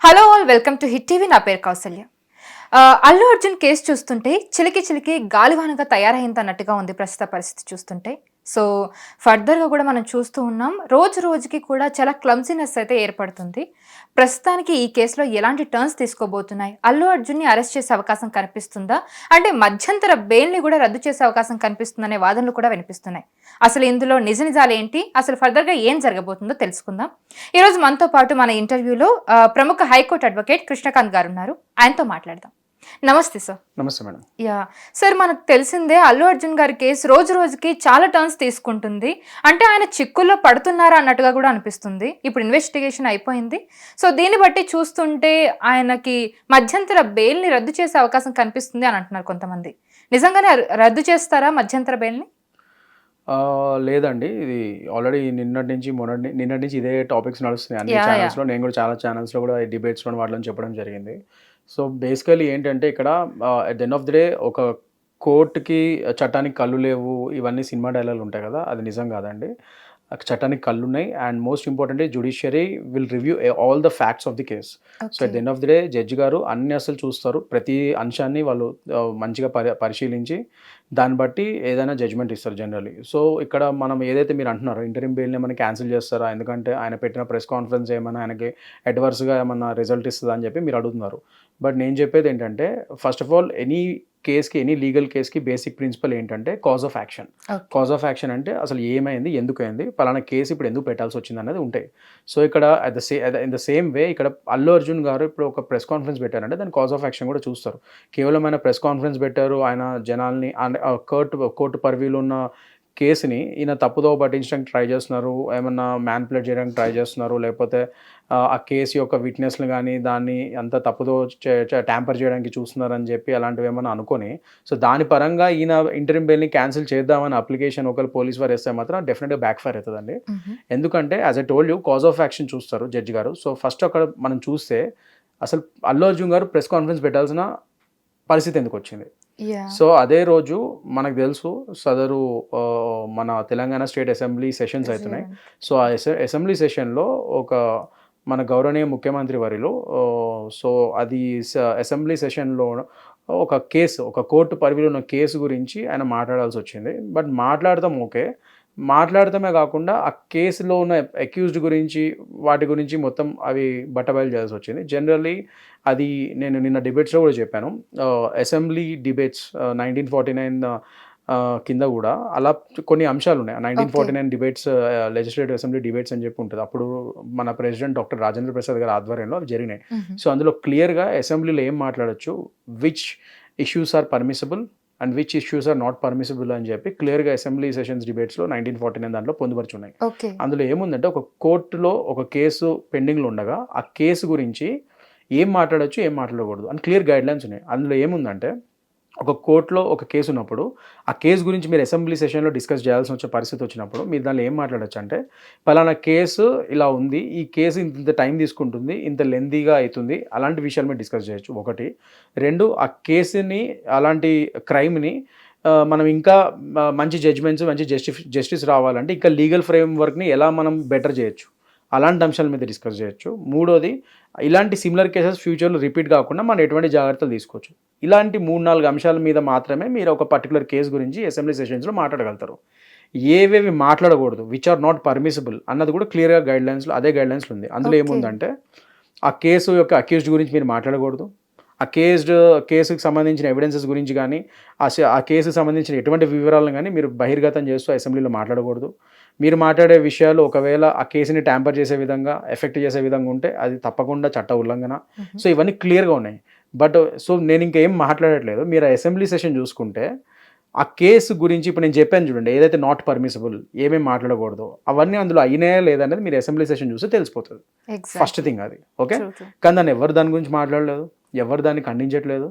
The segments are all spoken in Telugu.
Hello all welcome to hit TV. నా పేరు కౌసల్య. అల్లు అర్జున్ కేసు చూస్తుంటే చిలికి చిలికి గాలివానగా తయారైంది అన్నట్టుగా ఉంది ప్రస్తుత పరిస్థితి చూస్తుంటే. సో ఫర్దర్గా కూడా మనం చూస్తూ ఉన్నాం, రోజు రోజుకి కూడా చాలా క్లమ్సీనెస్ అయితే ఏర్పడుతుంది. ప్రస్తుతానికి ఈ కేసులో ఎలాంటి టర్న్స్ తీసుకోబోతున్నాయి, అల్లు అర్జున్ని అరెస్ట్ చేసే అవకాశం కనిపిస్తుందా, అంటే మధ్యంతర బెయిల్ని కూడా రద్దు చేసే అవకాశం కనిపిస్తుందనే వాదనలు కూడా వినిపిస్తున్నాయి. అసలు ఇందులో నిజ నిజాలు ఏంటి, అసలు ఫర్దర్గా ఏం జరగబోతుందో తెలుసుకుందాం. ఈరోజు మనతో పాటు మన ఇంటర్వ్యూలో ప్రముఖ హైకోర్టు అడ్వకేట్ కృష్ణకాంత్ గారు ఉన్నారు. ఆయనతో మాట్లాడదాం. నమస్తే సార్. నమస్తే మేడం. యా సార్, మనకు తెలిసిందే అల్లు అర్జున్ గారి కేసు రోజు రోజుకి చాలా టర్న్స్ తీసుకుంటుంది. అంటే ఆయన చిక్కుల్లో పడుతున్నారా అన్నట్టుగా కూడా అనిపిస్తుంది. ఇప్పుడు ఇన్వెస్టిగేషన్ అయిపోయింది. సో దీన్ని బట్టి చూస్తుంటే ఆయనకి మధ్యంతర బెయిల్ని రద్దు చేసే అవకాశం కనిపిస్తుంది అని అంటున్నారు కొంతమంది. నిజంగానే రద్దు చేస్తారా మధ్యంతర బెయిల్ని? లేదండి, ఇది ఆల్రెడీ నిన్నటి నుంచి ఇదే టాపిక్స్ నడుస్తున్నాయి అన్ని ఛానల్స్లో. నేను కూడా చాలా ఛానల్స్లో కూడా డిబేట్స్లో వాటిలో చెప్పడం జరిగింది. సో బేసికలీ ఏంటంటే ఇక్కడ at the end of the day ఒక కోర్టుకి చట్టానికి కళ్ళు లేవు, ఇవన్నీ సినిమా డైలాగులు ఉంటాయి కదా, అది నిజం కాదండి. చట్టానికి కళ్ళు ఉన్నాయి. And most importantly judiciary will review all the facts of the case. So at the end of the day judge గారు అన్ని అసలు చూస్తారు, ప్రతి అంశాన్ని వాళ్ళు మంచిగా పరిశీలించి దాన్ని బట్టి ఏదైనా జడ్జ్మెంట్ ఇస్తారు జనరల్లీ. సో ఇక్కడ మనం ఏదైతే మీరు అంటున్నారో ఇంటరిమ్ బెయిల్ని ఏమైనా క్యాన్సిల్ చేస్తారా, ఎందుకంటే ఆయన పెట్టిన ప్రెస్ కాన్ఫరెన్స్ ఏమైనా ఆయనకి అడ్వర్స్గా ఏమైనా రిజల్ట్ ఇస్తుందా అని చెప్పి మీరు అడుగుతున్నారు. బట్ నేను చెప్పేది ఏంటంటే, first of all any legal కేస్కి బేసిక్ ప్రిన్సిపల్ ఏంటంటే cause of action. Cause of action అంటే అసలు ఏమైంది, ఎందుకు అయింది, పలానా కేసు ఇప్పుడు ఎందుకు పెట్టాల్సి వచ్చింది అనేది ఉంటాయి. సో ఇక్కడ ఇన్ ద సేమ్ వే ఇక్కడ అల్లు అర్జున్ గారు ఇప్పుడు ఒక ప్రెస్ కాన్ఫరెన్స్ పెట్టారంటే దాని కాజ్ ఆఫ్ యాక్షన్ కూడా చూస్తారు. కేవలం ఆయన ప్రెస్ కాన్ఫరెన్స్ పెట్టారు, ఆయన జనాల్ని కోర్టు పరివిలో ఉన్న కేసుని ఈయన తప్పుదో పట్టించడానికి ట్రై చేస్తున్నారు, ఏమన్నా మ్యానిపులేట్ చేయడానికి ట్రై చేస్తున్నారు, లేకపోతే ఆ కేసు యొక్క విట్నెస్లు కానీ దాన్ని అంత తప్పుదో ట్యాంపర్ చేయడానికి చూస్తున్నారని చెప్పి అలాంటివి ఏమైనా అనుకొని, సో దాని పరంగా ఈయన ఇంటరిమ్ బెయిల్ని క్యాన్సిల్ చేద్దామని అప్లికేషన్ ఒకరు పోలీస్ వారు వేస్తే మాత్రం డెఫినెట్గా బ్యాక్ ఫైర్ అవుతుందండి. ఎందుకంటే as I told you cause of action చూస్తారు జడ్జి గారు. సో ఫస్ట్ అక్కడ మనం చూస్తే అసలు అల్లు అర్జున్ గారు ప్రెస్ కాన్ఫరెన్స్ పెట్టాల్సిన పరిస్థితి ఎందుకు వచ్చింది. సో అదే రోజు మనకు తెలుసు సదరు మన తెలంగాణ స్టేట్ అసెంబ్లీ సెషన్స్ అవుతున్నాయి. సో ఆ అసెంబ్లీ సెషన్లో ఒక మన గౌరవనీయ ముఖ్యమంత్రి వారిలో సో అది అసెంబ్లీ సెషన్లో ఒక కోర్టు పరిధిలో ఉన్న కేసు గురించి ఆయన మాట్లాడాల్సి వచ్చింది. బట్ మాట్లాడటమే కాకుండా ఆ కేసులో ఉన్న అక్యూజ్డ్ గురించి వాటి గురించి మొత్తం అవి బట్టబయలు చేయాల్సి వచ్చింది. జనరల్లీ అది నేను నిన్న డిబేట్స్లో కూడా చెప్పాను, అసెంబ్లీ డిబేట్స్ 1949 కింద కూడా అలా కొన్ని అంశాలు ఉన్నాయి. 1949 డిబేట్స్ లెజిస్లేటివ్ అసెంబ్లీ డిబేట్స్ అని చెప్పి ఉంటుంది. అప్పుడు మన ప్రెసిడెంట్ డాక్టర్ రాజేంద్ర ప్రసాద్ గారి ఆధ్వర్యంలో అవి జరిగినాయి. సో అందులో క్లియర్గా అసెంబ్లీలో ఏం మాట్లాడచ్చు, which issues are permissible and which issues are not permissible అని చెప్పి క్లియర్గా అసెంబ్లీ సెషన్స్ డిబేట్స్లో 1949 దాంట్లో పొందుపరుచున్నాయి. అందులో ఏముందంటే ఒక కోర్టులో ఒక కేసు పెండింగ్లో ఉండగా ఆ కేసు గురించి ఏం మాట్లాడచ్చు ఏం మాట్లాడకూడదు అని క్లియర్ గైడ్ లైన్స్ ఉన్నాయి. అందులో ఏముందంటే ఒక కోర్టులో ఒక కేసు ఉన్నప్పుడు ఆ కేసు గురించి మీరు అసెంబ్లీ సెషన్లో డిస్కస్ చేయాల్సి వచ్చే పరిస్థితి వచ్చినప్పుడు మీరు దానిలో ఏం మాట్లాడచ్చు అంటే, పలానా కేసు ఇలా ఉంది, ఈ కేసు ఇంత టైం తీసుకుంటుంది, ఇంత లెందీగా అవుతుంది, అలాంటి విషయాలు మీరు డిస్కస్ చేయొచ్చు. ఒకటి. రెండు, ఆ కేసుని అలాంటి క్రైమ్ని మనం ఇంకా మంచి జడ్జ్మెంట్స్ మంచి జస్టిస్ రావాలంటే ఇంకా లీగల్ ఫ్రేమ్వర్క్ని ఎలా మనం బెటర్ చేయొచ్చు, అలాంటి అంశాల మీద డిస్కస్ చేయొచ్చు. మూడోది, ఇలాంటి సిమిలర్ కేసెస్ ఫ్యూచర్లో రిపీట్ కాకుండా మనం ఎటువంటి జాగ్రత్తలు తీసుకోవచ్చు. ఇలాంటి 3-4 అంశాల మీద మాత్రమే మీరు ఒక పర్టికులర్ కేసు గురించి అసెంబ్లీ సెషన్స్లో మాట్లాడగలుగుతారు. ఏవేవి మాట్లాడకూడదు, విచ్ ఆర్ నాట్ పర్మిసిబుల్ అన్నది కూడా క్లియర్గా అదే గైడ్లైన్స్లో ఉంది. అందులో ఏముందంటే ఆ కేసు యొక్క అక్యూజ్డ్ గురించి మీరు మాట్లాడకూడదు, ఆ కేసుకి సంబంధించిన ఎవిడెన్సెస్ గురించి కానీ ఆ కేసుకు సంబంధించిన ఎటువంటి వివరాలను కానీ మీరు బహిర్గతం చేస్తూ అసెంబ్లీలో మాట్లాడకూడదు. మీరు మాట్లాడే విషయాలు ఒకవేళ ఆ కేసుని ట్యాంపర్ చేసే విధంగా ఎఫెక్ట్ చేసే విధంగా ఉంటే అది తప్పకుండా చట్ట ఉల్లంఘన. సో ఇవన్నీ క్లియర్గా ఉన్నాయి. బట్ సో నేను ఇంకేం మాట్లాడట్లేదు. మీరు అసెంబ్లీ సెషన్ చూసుకుంటే ఆ కేసు గురించి ఇప్పుడు నేను చెప్పాను చూడండి, ఏదైతే నాట్ పర్మిసిబుల్ ఏమేమి మాట్లాడకూడదు అవన్నీ అందులో అయినాయా లేదనేది మీరు అసెంబ్లీ సెషన్ చూస్తే తెలిసిపోతుంది. ఫస్ట్ థింగ్ అది. ఓకే, కానీ దాని గురించి మాట్లాడలేదు, ఎవరు దాన్ని ఖండించట్లేదు.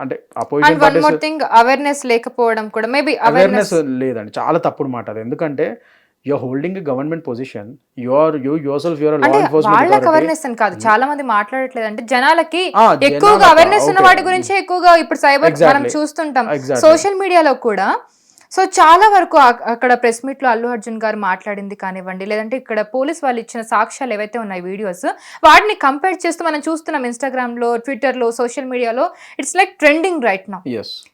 అంటే అపోజిషన్ పార్టీస్ అవేర్నెస్ లేకపోవడం కూడా అవేర్నెస్ లేదండి, చాలా తప్పుడు మాట అది. ఎందుకంటే you're holding a government position, you yourself you're a law enforcement authority. Awareness అని కాదు, చాలా మంది మాట్లాడట్లేదు. అంటే జనాలకి ఎక్కువగా అవేర్నెస్ ఉన్న వాటి గురించి ఎక్కువగా ఇప్పుడు సైబర్ మనం చూస్తుంటాం, సోషల్ మీడియాలో కూడా సో చాలా వరకు అక్కడ ప్రెస్ మీట్ లో అల్లు అర్జున్ గారు మాట్లాడింది కానివ్వండి, లేదంటే ఇక్కడ పోలీస్ వాళ్ళు ఇచ్చిన సాక్ష్యాలు ఏవైతే ఉన్నాయి వీడియోస్, వాటిని కంపేర్ చేస్తూ మనం చూస్తున్నాం ఇన్స్టాగ్రామ్ లో, ట్విట్టర్ లో, సోషల్ మీడియాలో. It's like trending right now.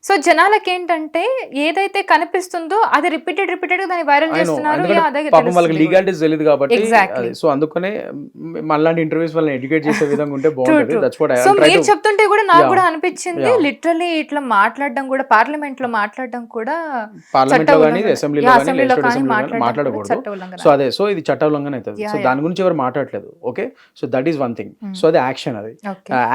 So జనాలకి ఏంటంటే ఏదైతే కనిపిస్తుందో అది రిపీటెడ్ దాన్ని వైరల్ చేస్తున్నారు. లీగాలిటీస్ తెలియదు కాబట్టి, సో అందుకనే మళ్ళీ ఇంటర్వ్యూస్ వాళ్ళని ఎడ్యుకేట్ చేసే విధంగా ఉంటే బాగుంటుంది. సో మీరు చెప్తుంటే కూడా నాకు కూడా అనిపించింది, లిటరలీ ఇట్లా మాట్లాడడం కూడా, పార్లమెంట్ లో మాట్లాడడం కూడా పార్లమెంట్ లో కానీ అసెంబ్లీలో కానీ మాట్లాడకూడదు. సో అదే, సో ఇది చట్ట ఉల్లంఘన అవుతుంది. సో దాని గురించి ఎవరు మాట్లాడలేదు. Okay, so that is one thing. So అది యాక్షన్. అది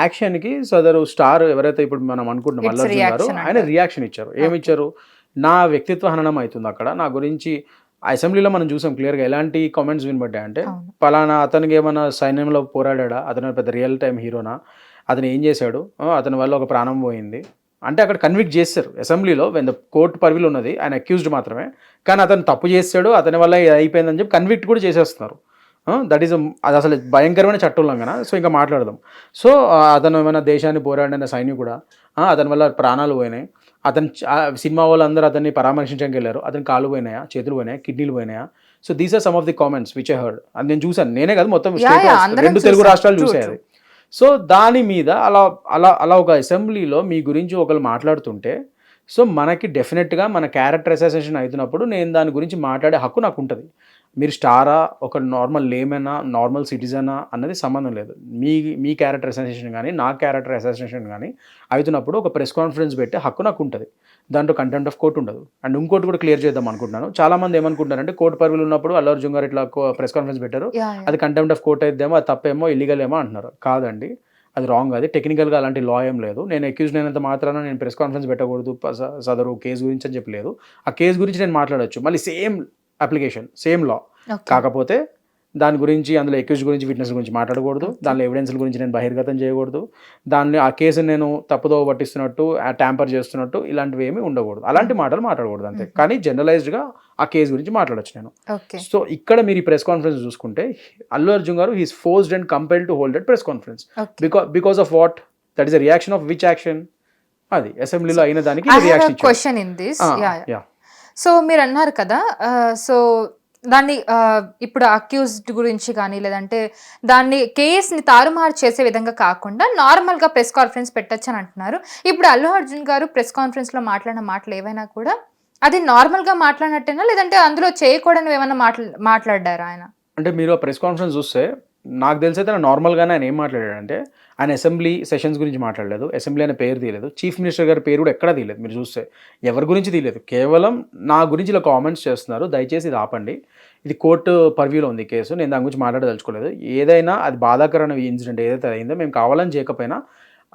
యాక్షన్ కి సదరు స్టార్ ఎవరైతే ఇప్పుడు మనం అనుకుంటున్నాం అల్లు అర్జున్ గారు, ఆయన రియాక్షన్ ఇచ్చారు. ఏమి ఇచ్చారు? నా వ్యక్తిత్వ హననం అవుతుంది అక్కడ, నా గురించి అసెంబ్లీలో మనం చూసాం క్లియర్గా ఎలాంటి కామెంట్స్ వినబడ్డాయంటే, పలానా అతనికి ఏమైనా సైన్యంలో పోరాడా, అతను పెద్ద రియల్ టైం హీరోనా, అతను ఏం చేశాడు, అతని వల్ల ఒక ప్రాణం పోయింది అంటే అక్కడ కన్విక్ట్ చేస్తారు అసెంబ్లీలో. వెన్ ద కోర్టు పరివిలో ఉన్నది, ఆయన అక్యూజ్డ్ మాత్రమే, కానీ అతను తప్పు చేస్తాడు, అతని వల్ల అయిపోయిందని చెప్పి కన్విక్ట్ కూడా చేసేస్తున్నారు. దట్ ఈస్, అది అసలు భయంకరమైన చట్ట ఉల్లంఘన. సో ఇంకా మాట్లాడదాం. సో అతను ఏమైనా దేశాన్ని పోరాడిన సైనికుడా, అతని వల్ల ప్రాణాలు పోయినాయి, అతను సినిమా వాళ్ళందరూ అతన్ని పరామర్శించడానికి వెళ్ళారు, అతని కాళ్ళు పోయినాయా, చేతులు పోయినాయా, కిడ్నీలు పోయినాయా. So these are some of the comments which I heard. అది నేను చూసాను, నేనే కాదు మొత్తం 2 తెలుగు రాష్ట్రాలు చూసాయి. సో దాని మీద అలా అలా అలా ఒక అసెంబ్లీలో మీ గురించి ఒకరు మాట్లాడుతుంటే, సో మనకి డెఫినెట్గా మన క్యారెక్టర్ అసోసియేషన్ అవుతున్నప్పుడు నేను దాని గురించి మాట్లాడే హక్కు నాకు ఉంటుంది. మీరు స్టారా, ఒక నార్మల్ లేమేనా, నార్మల్ సిటిజనా అన్నది సంబంధం లేదు. మీ క్యారెక్టర్ అసోసియేషన్ కానీ నా క్యారెక్టర్ అసోసియేషన్ కానీ అవుతున్నప్పుడు ఒక ప్రెస్ కాన్ఫరెన్స్ పెట్టే హక్కు నాకు ఉంటుంది. దాంట్లో కంటెంప్ట్ ఆఫ్ కోర్ట్ ఉండదు. అండ్ ఇంకోటి కూడా క్లియర్ చేద్దాం అనుకుంటున్నాను. చాలా మంది ఏమనుకుంటారంటే కోర్టు పరివిలు ఉన్నప్పుడు అల్లు అర్జున్ గారు ఇట్లా ప్రెస్ కాన్ఫరెన్స్ పెట్టారు, అది కంటెంప్ట్ ఆఫ్ కోర్ట్ అయిద్దేమో, అది తప్పేమో, ఇల్లీగల్ ఏమో అంటున్నారు. కాదండి, అది రాంగ్. అది టెక్నికల్గా అలాంటి లా ఏం లేదు. నేను అక్యూజ్డ్ అయినంత మాత్రాన నేను ప్రెస్ కాన్ఫరెన్స్ పెట్టకూడదు సదరు కేసు గురించి అని చెప్పలేదు. ఆ కేసు గురించి నేను మాట్లాడచ్చు, మళ్ళీ సేమ్ అప్లికేషన్, సేమ్ లా. కాకపోతే దాని గురించి, అందులో అక్యూజ్ గురించి, విట్నెస్ గురించి మాట్లాడకూడదు, దానిలో ఎవిడెన్స్ల గురించి నేను బహిర్గతం చేయకూడదు, దాన్ని ఆ కేసుని నేను తప్పుదోవ పట్టిస్తున్నట్టు, ట్యాంపర్ చేస్తున్నట్టు ఇలాంటివి ఏమీ ఉండకూడదు. అలాంటి మాటలు మాట్లాడకూడదు అంతే. కానీ జనరలైజ్డ్గా ఆ కేసు గురించి మాట్లాడచ్చు నేను. సో ఇక్కడ మీరు ఈ ప్రెస్ కాన్ఫరెన్స్ చూసుకుంటే అల్లు అర్జున్ గారు he's forced and compelled to hold that press conference because of what? That is a reaction of which action? అది అసెంబ్లీలో అయిన దానికి reaction. Question in this, so మీరు అన్నారు కదా, సో దాన్ని ఇప్పుడు అక్యూజ్డ్ గురించి కానీ, లేదంటే దాన్ని కేసుని తారుమారు చేసే విధంగా కాకుండా నార్మల్గా ప్రెస్ కాన్ఫరెన్స్ పెట్టచ్చు అని అంటున్నారు. ఇప్పుడు అల్లు అర్జున్ గారు ప్రెస్ కాన్ఫరెన్స్లో మాట్లాడిన మాటలు ఏవైనా కూడా అది నార్మల్గా మాట్లాడినట్టేనా, లేదంటే అందులో చేయకూడని ఏమైనా మాట్లాడారా ఆయన? అంటే మీరు ఆ ప్రెస్ కాన్ఫరెన్స్ చూస్తే నాకు తెలిసైతే నార్మల్గానే ఆయన ఏం మాట్లాడాడంటే, ఆయన అసెంబ్లీ సెషన్స్ గురించి మాట్లాడలేదు, అసెంబ్లీ అనే పేరు తీయలేదు, చీఫ్ మినిస్టర్ గారి పేరు కూడా ఎక్కడా తీయలేదు. మీరు చూస్తే ఎవరి గురించి తీయలేదు, కేవలం నా గురించి ఇలా కామెంట్స్ చేస్తున్నారు, దయచేసి ఇది ఆపండి, ఇది కోర్టు పర్వ్యూలో ఉంది కేసు, నేను దాని గురించి మాట్లాడదలుచుకోలేదు, ఏదైనా అది బాధాకరమైన ఇన్సిడెంట్ ఏదైతే అయిందో, మేము కావాలని చేయకపోయినా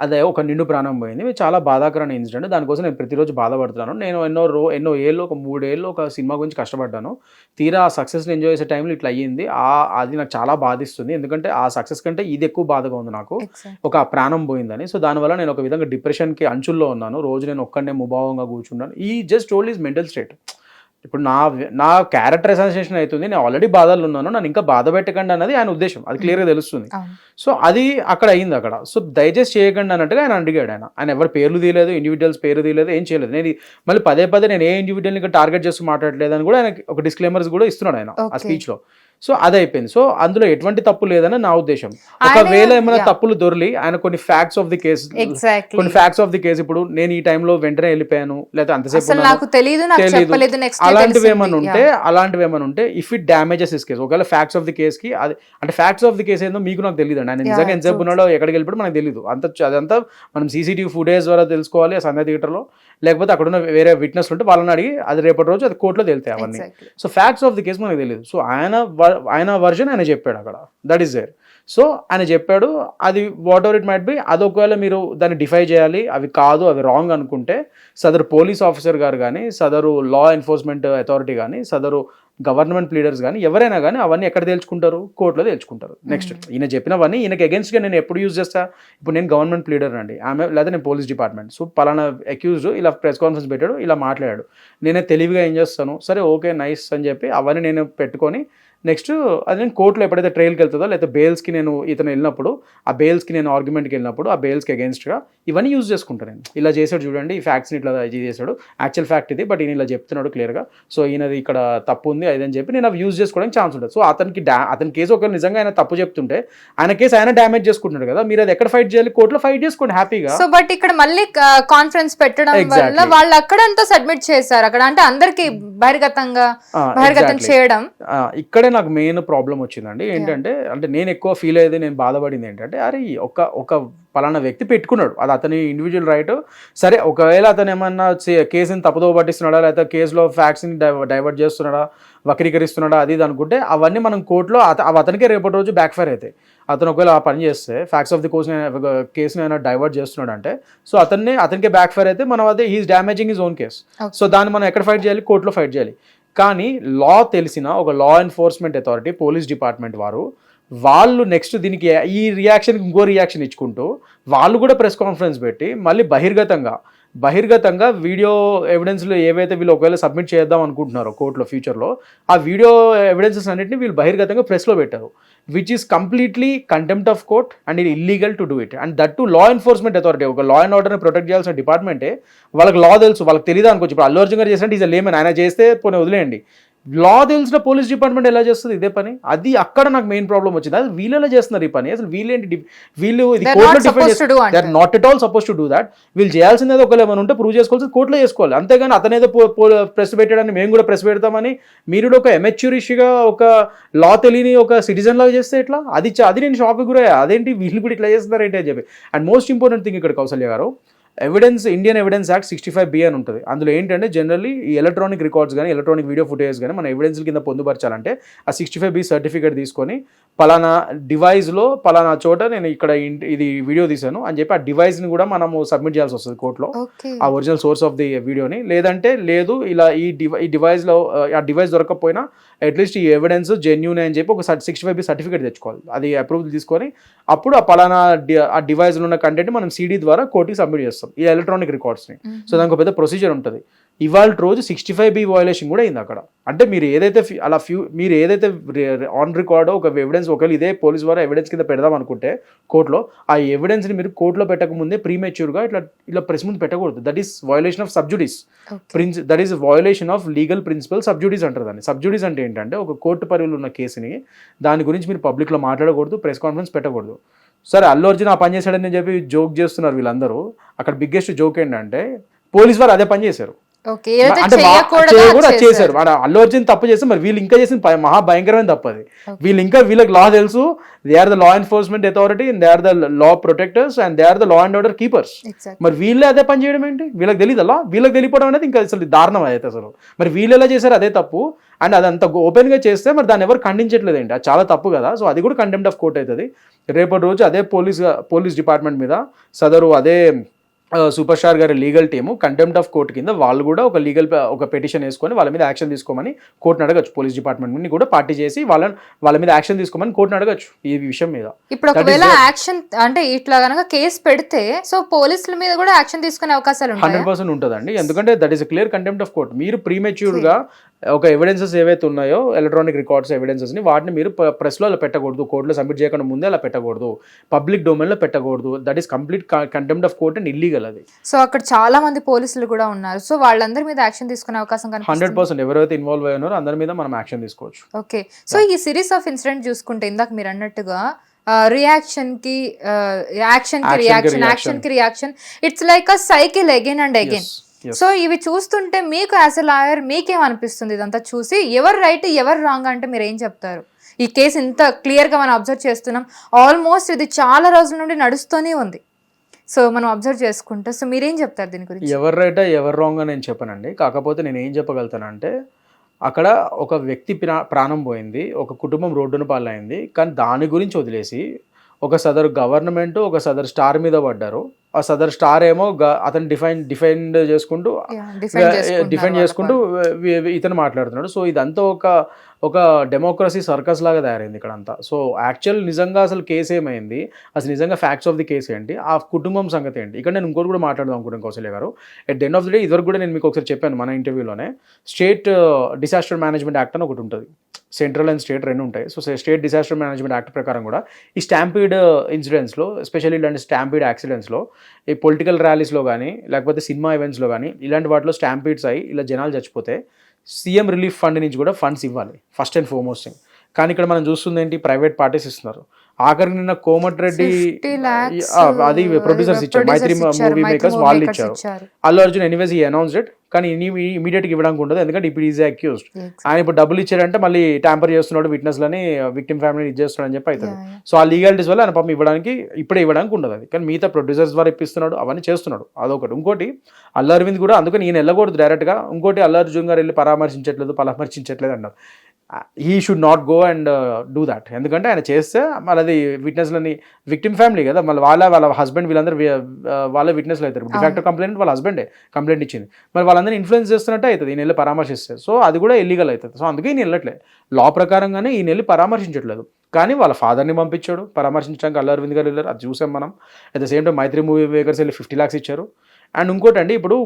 అదే ఒక నిండు ప్రాణం పోయింది, చాలా బాధాకరమైన ఇన్సిడెంట్, దానికోసం నేను ప్రతిరోజు బాధపడుతున్నాను. నేను ఎన్నో ఏళ్ళు, ఒక 3 ఏళ్ళు ఒక సినిమా గురించి కష్టపడ్డాను, తీరా ఆ సక్సెస్ని ఎంజాయ్ చేసే టైంలో ఇట్లా అయ్యింది, అది నాకు చాలా బాధిస్తుంది. ఎందుకంటే ఆ సక్సెస్ కంటే ఇది ఎక్కువ బాధగా ఉంది నాకు, ఒక ప్రాణం పోయిందని. సో దానివల్ల నేను ఒక విధంగా డిప్రెషన్కి అంచుల్లో ఉన్నాను. రోజు నేను ఒక్కడనే ముభావంగా కూర్చున్నాను. ఈ just old is mental state. ఇప్పుడు నా క్యారెక్టర్ అసోసియేషన్ అవుతుంది, నేను ఆల్రెడీ బాధలు ఉన్నాను, నన్ను ఇంకా బాధ పెట్టకండి అన్నది ఆయన ఉద్దేశం, అది క్లియర్గా తెలుస్తుంది. సో అది అక్కడ అయింది అక్కడ. సో దయచేసి చేయకండి అన్నట్టుగా ఆయన అడిగాడు. ఆయన ఎవరి పేర్లు తీయలేదు, ఇండివిజువల్స్ పేరు తీయలేదు, ఏం చేయలేదు. నేను మళ్ళీ పదే నేను ఏ ఇండివిజువల్ని ఇంకా టార్గెట్ చేస్తూ మాట్లాడలేదు అని కూడా ఆయన ఒక డిస్క్లైమర్స్ కూడా ఇస్తున్నాడు ఆయన ఆ స్పీచ్లో. సో అది అయిపోయింది. సో అందులో ఎటువంటి తప్పు లేదని నా ఉద్దేశం. ఒకవేళ ఏమైనా తప్పులు దొరికి ఆయన కొన్ని ఫ్యాక్ట్స్ ఆఫ్ ది కేసు, ఇప్పుడు నేను ఈ టైంలో వెంటనే వెళ్ళిపోయాను, లేదా అంతసేపు అలాంటివి ఏమైనా ఉంటే if it damages this case, ఒకవేళ ఫ్యాక్ట్స్ ఆఫ్ ది కేసుకి అది అంటే ఫ్యాక్ట్స్ ఆఫ్ ది కేసు ఏందో మీకు నాకు తెలియదు అండి. ఆయన నిజంగా ఎంతసేపు ఉన్నాడో ఎక్కడికి వెళ్ళిపోయాడో మనకు తెలియదు. అదంతా మనం సీసీటీవీ ఫుటేజ్ ద్వారా తెలుసుకోవాలి ఆ సంధ్య థియేటర్లో, లేకపోతే అక్కడ ఉన్న వేరే విట్నెస్ ఉంటే వాళ్ళని అడిగి అది రేపటి రోజు అది కోర్టులో తెలుతాయి అవన్నీ. So facts of the case మనకు తెలియదు. సో ఆయన వర్జన్ ఆయన చెప్పాడు అక్కడ, దట్ ఈస్ దేర్. సో ఆయన చెప్పాడు, అది what ever it might be, అది ఒకవేళ మీరు దాన్ని డిఫై చేయాలి, అవి కాదు, అవి రాంగ్ అనుకుంటే సదరు పోలీస్ ఆఫీసర్ గారు కానీ, సదరు లా ఎన్ఫోర్స్మెంట్ అథారిటీ కానీ, సదరు గవర్నమెంట్ లీడర్స్ కానీ ఎవరైనా కానీ అవన్నీ ఎక్కడ తేల్చుకుంటారు, కోర్టులో తేల్చుకుంటారు. నెక్స్ట్ ఈయన చెప్పినవన్నీ ఈయనకి అగేన్స్ట్గా నేను ఎప్పుడు యూజ్ చేస్తా, ఇప్పుడు నేను గవర్నమెంట్ లీడర్ అండి, ఆమె లేదా నేను పోలీస్ డిపార్ట్మెంట్, సో పలానా అక్యూజ్డ్ ఇలా ప్రెస్ కాన్ఫరెన్స్ పెట్టాడు, ఇలా మాట్లాడాడు, నేనే తెలివిగా ఏం చేస్తాను, సరే ఓకే నైస్ అని చెప్పి అవన్నీ నేను పెట్టుకొని నెక్స్ట్ అది నేను కోర్టులో ఎప్పుడైతే ట్రయల్కి వెళ్తుందో లేదా బెయిల్స్కి నేను ఇతను వెళ్ళినప్పుడు ఆ బెయిల్స్కి నేను ఆర్గ్యుమెంట్కి వెళ్ళినప్పుడు ఆ బెయిల్స్కి అగేన్స్ట్గా ఇవన్నీ యూజ్ చేసుకుంటాను నేను. ఇలా చేశాడు చూడండి, ఈ ఫ్యాక్ట్స్ని ఇట్లా ఇది చేశాడు, యాక్చువల్ ఫ్యాక్ట్ ఇది, బట్ ఈయన ఇలా చెప్తున్నాడు క్లియర్గా, సో ఈయనది ఇక్కడ తప్పు ఉంది అదని చెప్పి నేను అవి యూజ్ చేసుకోవడానికి ఛాన్స్ ఉంటుంది. సో అతని కేసు ఒకవేళ నిజంగా ఆయన తప్పు చెప్తుంటే ఆయన కేసు ఆయన డ్యామేజ్ చేసుకుంటున్నాడు కదా, మీరు అది ఎక్కడ ఫైట్ చేయాలి, కోర్టులో ఫైట్ చేసుకోండి హ్యాపీగా. సో బట్ ఇక్కడ మళ్ళీ కాన్ఫరెన్స్ పెట్టడం వల్ల వాళ్ళు అక్కడంతా సబ్మిట్ చేశారు, అక్కడ అంటే అందరికి బహిర్గతం చేయడం, ఇక్కడే నాకు మెయిన్ ప్రాబ్లం వచ్చిందండి. ఏంటంటే అంటే నేను ఎక్కువ ఫీల్ అయ్యేది, నేను బాధపడింది ఏంటంటే అరే ఒక పలానా వ్యక్తి పెట్టుకున్నాడు, అది అతని ఇండివిజువల్ రైట్, సరే ఒకవేళ అతను ఏమన్నా కేసుని తప్పుదో పట్టిస్తున్నాడా లేకపోతే కేసులో ఫ్యాక్ట్స్ని డైవర్ట్ చేస్తున్నాడా, వక్రీకరిస్తున్నాడా అది ఇది అనుకుంటే అవన్నీ మనం కోర్టులో అతనికే రేపటి రోజు బ్యాక్ ఫైర్ అవుతాయి. అతను ఒకవేళ ఆ పని చేస్తే ఫ్యాక్ట్స్ ఆఫ్ ది కేసుని అయినా డైవర్ట్ చేస్తున్నాడు అంటే సో అతనికే బ్యాక్ ఫైర్ అయితే మనం అదే he is damaging his own case. So దాన్ని మనం ఎక్కడ ఫైట్ చేయాలి, కోర్టులో ఫైట్ చేయాలి. కానీ లా తెలిసిన ఒక లా ఎన్ఫోర్స్మెంట్ అథారిటీ పోలీస్ డిపార్ట్మెంట్ వాళ్ళు నెక్స్ట్ దీనికి ఈ రియాక్షన్కి ఇంకో రియాక్షన్ ఇచ్చుకుంటూ వాళ్ళు కూడా ప్రెస్ కాన్ఫరెన్స్ పెట్టి మళ్ళీ బహిర్గతంగా వీడియో ఎవిడెన్స్లు ఏవైతే వీళ్ళు ఒకవేళ సబ్మిట్ చేద్దాం అనుకుంటున్నారో కోర్టులో ఫ్యూచర్లో ఆ వీడియో ఎవిడెన్సెస్ అన్నింటినీ వీళ్ళు బహిర్గతంగా ప్రెస్లో పెట్టారు, which is completely contempt of court and ఇది illegal to do it. And that to law enforcement authority, ఒక లా అండ్ ఆర్డర్ని ప్రొటెక్ట్ చేయాల్సిన డిపార్ట్మెంటే వాళ్ళకి లా తెలుసు, వాళ్ళకి తెలియదు అనుకోవచ్చు. ఇప్పుడు అల్లు అర్జున్ గారు చేసినట్టు ఈజ్ లేమన్, ఆయన చేస్తే పోనీ వదిలేయండి, లా తెలిసిన పోలీస్ డిపార్ట్మెంట్ ఎలా చేస్తుంది ఇదే పని, అది అక్కడ నాకు మెయిన్ ప్రాబ్లం వచ్చింది. అది వీళ్ళు ఎలా చేస్తున్నారు ఈ పని, అసలు వీళ్ళు ఇది కోర్టులో defend, they are not at all suppose to do that. వీళ్ళు చేయాల్సింది ఏదో ఒకవేళ ఏమైనా ఉంటే ప్రూవ్ చేసుకోవాల్సింది కోర్టులో చేసుకోవాలి, అంతేగాని అతనేదో ప్రెస్ పెట్టాడని మేము కూడా ప్రెస్ పెడతామని మీరు ఒక ఎమెచ్యూరిష్గా ఒక లా తెలియని ఒక సిటిజన్ లాగా చేస్తే ఎట్లా, అది నేను షాక్ గురయ్యా, అదేంటి వీళ్ళు కూడా ఇట్లా చేస్తున్నారు ఏంటి అని చెప్పి. అండ్ మోస్ట్ ఇంపార్టెంట్ థింగ్ ఇక్కడ కౌసల్య గారు, ఇండియన్ ఎవిడెన్స్ యాక్ట్ 65B అని ఉంటుంది. అందులో ఏంటంటే జనరల్లీ ఈ ఎలక్ట్రానిక్ రికార్డ్స్ కానీ ఎలక్ట్రానిక్ వీడియో ఫుటేజ్ కానీ మన ఎవిడెన్స్ కింద పొందుపరచాలంటే ఆ 65B సర్టిఫికేట్ తీసుకొని పలానా డివైస్లో పలానా చోట నేను ఇక్కడ ఇది వీడియో తీశాను అని చెప్పి ఆ డివైస్ని కూడా మనము సబ్మిట్ చేయాల్సి వస్తుంది కోర్టులో, ఆ ఒరిజినల్ సోర్స్ ఆఫ్ ది వీడియోని. లేదంటే లేదు ఇలా ఈ డివైస్లో ఆ డివైస్ దొరకకపోయినా అట్లీస్ట్ ఈ ఎవిడెన్స్ జెన్యూన్ అని చెప్పి ఒక 65B సర్టిఫికేట్ తెచ్చుకోవాలి, అది అప్రూవల్ తీసుకొని అప్పుడు ఆ పలానా ఆ డివైస్లో ఉన్న కంటెంట్ మనం CD ద్వారా కోర్టుకి సబ్మిట్ చేస్తాం ఈ ఎలక్ట్రానిక్ రికార్డ్స్ని. సో దానికి ఒక పెద్ద ప్రొసీజర్ ఉంటుంది. ఇవాళ రోజు 65B వయలేషన్ కూడా అయింది అక్కడ. అంటే మీరు ఏదైతే మీరు ఏదైతే ఆన్ రికార్డో ఒక ఎవిడెన్స్ ఒకవేళ ఇదే పోలీస్ ద్వారా ఎవిడెన్స్ కింద పెడదాం అనుకుంటే కోర్టులో ఆ ఎవిడెన్స్ని మీరు కోర్టులో పెట్టకముందే ప్రీమెచ్యూర్గా ఇలా ప్రెస్ ముందు పెట్టకూడదు. That is violation of sub judice that is violation of legal principle. Sub judice అంటారు దాన్ని. సబ్జుడిస్ అంటే ఏంటంటే ఒక కోర్టు పరిధిలో ఉన్న కేసుని దాని గురించి మీరు పబ్లిక్లో మాట్లాడకూడదు, ప్రెస్ కాన్ఫరెన్స్ పెట్టకూడదు. సరే అల్లు అర్జున్ ఆ పని చేశాడని చెప్పి జోక్ చేస్తున్నారు వీళ్ళందరూ. అక్కడ బిగ్గెస్ట్ జోక్ ఏంటంటే పోలీస్ వారు అదే పని చేశారు, అంటే కూడా చేశారు. అల్లు అర్జున్ తప్పు చేస్తే మరి వీళ్ళు ఇంకా చేసిన మహా భయంకరమైన తప్పు అది. వీళ్ళకి లా తెలుసు, they are the law enforcement authority, they are the law protectors and they are the law and order keepers. మరి వీళ్ళే అదే పని చేయడం ఏంటి, వీళ్ళకి తెలియదు అలా, వీళ్ళకి తెలియపోవడం అనేది ఇంకా అసలు దారుణం అయితే అసలు. మరి వీళ్ళు ఎలా చేశారు అదే తప్పు, అండ్ అది అంత ఓపెన్గా చేస్తే మరి దాన్ని ఎవరు ఖండించట్లేదు ఏంటి, అది చాలా తప్పు కదా. సో అది కూడా కంటెంప్ట్ ఆఫ్ కోర్ట్ అవుతుంది. రేపటి రోజు అదే పోలీస్ డిపార్ట్మెంట్ మీద సదరు అదే సూపర్ స్టార్ గారి legal team contempt of court కింద వాళ్ళు కూడా ఒక పిటిషన్ వేసుకొని వాళ్ళ మీద యాక్షన్ తీసుకోమని కోర్టుని అడగచ్చు. పోలీస్ డిపార్ట్మెంట్ కూడా పార్టీ చేసి వాళ్ళ మీద యాక్షన్ తీసుకోమని కోర్టుని అడగచ్చు ఈ విషయం మీద. ఇప్పుడు ఒకవేళ యాక్షన్ అంటే ఇట్లా కనుక కేసు పెడితే సో పోలీసుల మీద కూడా యాక్షన్ తీసుకునే అవకాశాలు 100% ఉంటుందండి. ఎందుకంటే that is clear contempt of court. మీరు ప్రీమెచ్యూర్గా ఒక ఎవిడెన్సెస్ ఏవైతే ఉన్నాయో ఎలక్ట్రానిక్ రికార్డ్స్ ఎవిడెన్సెస్ని వాటిని మీరు ప్రెస్లో అలా పెట్టకూడదు, కోర్టులో సబ్మిట్ చేయకుండా ముందే అలా పెట్టకూడదు, పబ్లిక్ డొమైన్లో పెట్టకూడదు. That is complete contempt of court and illegal అది. సో అక్కడ చాలా మంది పోలీసులు కూడా ఉన్నారు, సో వాళ్ళందరి మీద యాక్షన్ తీసుకునే అవకాశం 100% ఎవరైతే ఇన్వాల్వ్ అయ్యి ఉన్నారో అందరి మీద మనం యాక్షన్ తీసుకోవచ్చు. ఓకే, సో ఈ సిరీస్ ఆఫ్ ఇన్సిడెంట్ చూసుకుంటే ఇందాక మీరు అన్నట్టుగా రియాక్షన్ కి reaction it's like a cycle again and again. So ఇవి చూస్తుంటే మీకు యాజ్ ఎ లాయర్ మీకేమనిపిస్తుంది ఇదంతా చూసి? ఎవరు రైట్ ఎవరు రాంగ్ అంటే మీరు ఏం చెప్తారు? ఈ కేసు ఇంత క్లియర్గా మనం అబ్జర్వ్ చేస్తున్నాం, ఆల్మోస్ట్ ఇది చాలా రోజుల నుండి నడుస్తూనే ఉంది, సో మనం అబ్జర్వ్ చేసుకుంటే. సో మీరేం చెప్తారు దీని గురించి? ఎవరు రైటా ఎవరు రాంగ్ అని నేను చెప్పనండి. కాకపోతే నేను ఏం చెప్పగలుగుతానంటే అక్కడ ఒక వ్యక్తి ప్రాణం పోయింది, ఒక కుటుంబం రోడ్డున పాలైంది, కానీ దాని గురించి వదిలేసి ఒక సదరు గవర్నమెంట్ ఒక సదరు స్టార్ మీద పడ్డారు. ఆ సదర్ స్టార్ ఏమో అతను డిఫెండ్ చేసుకుంటూ డిఫెండ్ చేసుకుంటూ ఇతను మాట్లాడుతున్నాడు. సో ఇదంతా ఒక డెమోక్రసీ సర్కస్ లాగా తయారైంది ఇక్కడ అంతా. సో యాక్చువల్ నిజంగా అసలు కేసు ఏమైంది, అసలు నిజంగా ఫ్యాక్ట్స్ ఆఫ్ ది కేసు ఏంటి, ఆ కుటుంబం సంగతి ఏంటి, ఇక్కడ నేను ఇంకోటి కూడా మాట్లాడదాం అనుకుంటాను కౌశల్య గారు. At the end of the day ఇదివరకు కూడా నేను మీకు ఒకసారి చెప్పాను మన ఇంటర్వ్యూలోనే, స్టేట్ డిసాస్టర్ మేనేజ్మెంట్ యాక్ట్ అని ఒకటి ఉంటుంది. సెంట్రల్ అండ్ స్టేట్ రెండు ఉంటాయి. So state disaster management act ప్రకారం కూడా ఈ స్టాంపీడ్ ఇన్సిడెంట్స్లో, ఎస్పెషల్లీ ఇలాంటి స్టాంపీడ్ యాక్సిడెంట్స్లో, ఈ పొలిటికల్ ర్యాలీస్లో కానీ లేకపోతే సినిమా ఈవెంట్స్లో కానీ ఇలాంటి వాటిలో స్టాంపీడ్స్ అయ్యి ఇలా జనాలు చచ్చిపోతే సీఎం రిలీఫ్ ఫండ్ నుంచి కూడా ఫండ్స్ ఇవ్వాలి ఫస్ట్ అండ్ ఫార్మోస్ట్ థింగ్. కానీ ఇక్కడ మనం చూస్తుంది ఏంటి, ప్రైవేట్ పార్టీస్ ఇస్తున్నారు. ఆఖరికి నిన్న కోమటిరెడ్డి అది ప్రొడ్యూసర్స్ ఇచ్చారు, మైత్రి మూవీ మేకర్స్ వాళ్ళు ఇచ్చారు. అల్లు అర్జున్ ఎనీవేస్ ఈ అనౌన్స్డ్ ఇట్, కానీ ఇమీడియట్గా ఇవ్వడానికి ఉండదు, ఎందుకంటే ఇప్పుడు ఈజీ అక్యూజ్డ్. ఆయన ఇప్పుడు డబ్బులు ఇచ్చాడంటే మళ్ళీ ట్యాంపర్ చేస్తున్నాడు విట్నెస్లని, విక్టిమ్ ఫ్యామిలీని ఇది చేస్తున్నాడు అని చెప్పి అవుతుంది. సో ఆ లీగాలిటీస్ వల్ల ఆయన పాపం ఇప్పుడే ఇవ్వడానికి ఉండదు అది, కానీ మిగతా ప్రొడ్యూసర్స్ ద్వారా ఇప్పిస్తున్నాడు, అవన్నీ చేస్తున్నాడు. అదొకటి. ఇంకోటి అల్లు అరవింద్ కూడా, అందుకని ఈయన వెళ్ళకూడదు డైరెక్ట్గా. ఇంకోటి అల్లు అర్జున్ గారు వెళ్ళి పరామర్శించట్లేదు అన్నారు. He should not go and do that, ఎందుకంటే ఆయన చేస్తే మళ్ళీ అది విట్నెస్లని, విక్టిమ్ ఫ్యామిలీ కదా, మళ్ళీ వాళ్ళ హస్బెండ్ వీళ్ళందరూ వాళ్ళే విట్నెస్లు అవుతారు. డిఫాక్టో కంప్లైంట్ వాళ్ళ హస్బెండే కంప్లైంట్ ఇచ్చింది, మరి వాళ్ళందరినీ ఇన్ఫ్లుయెన్స్ చేస్తున్నట్టే అవుతుంది ఈయన వెళ్ళి పరామర్శిస్తే. సో అది కూడా ఇల్లీగల్ అవుతుంది. సో అందుకే ఈయన వెళ్ళట్లేదు, లా ప్రకారంగానే ఈయన వెళ్ళి పరామర్శించట్లేదు. కానీ వాళ్ళ ఫాదర్ని పంపించాడు పరామర్శించడానికి, అల్లు అరవింద్ గారు వెళ్ళారు, అది చూసాం మనం. At the same time Mythri movie makers వెళ్ళి 50 lakhs ఇచ్చారు. అండ్ ఇంకోటి అండి, ఇప్పుడు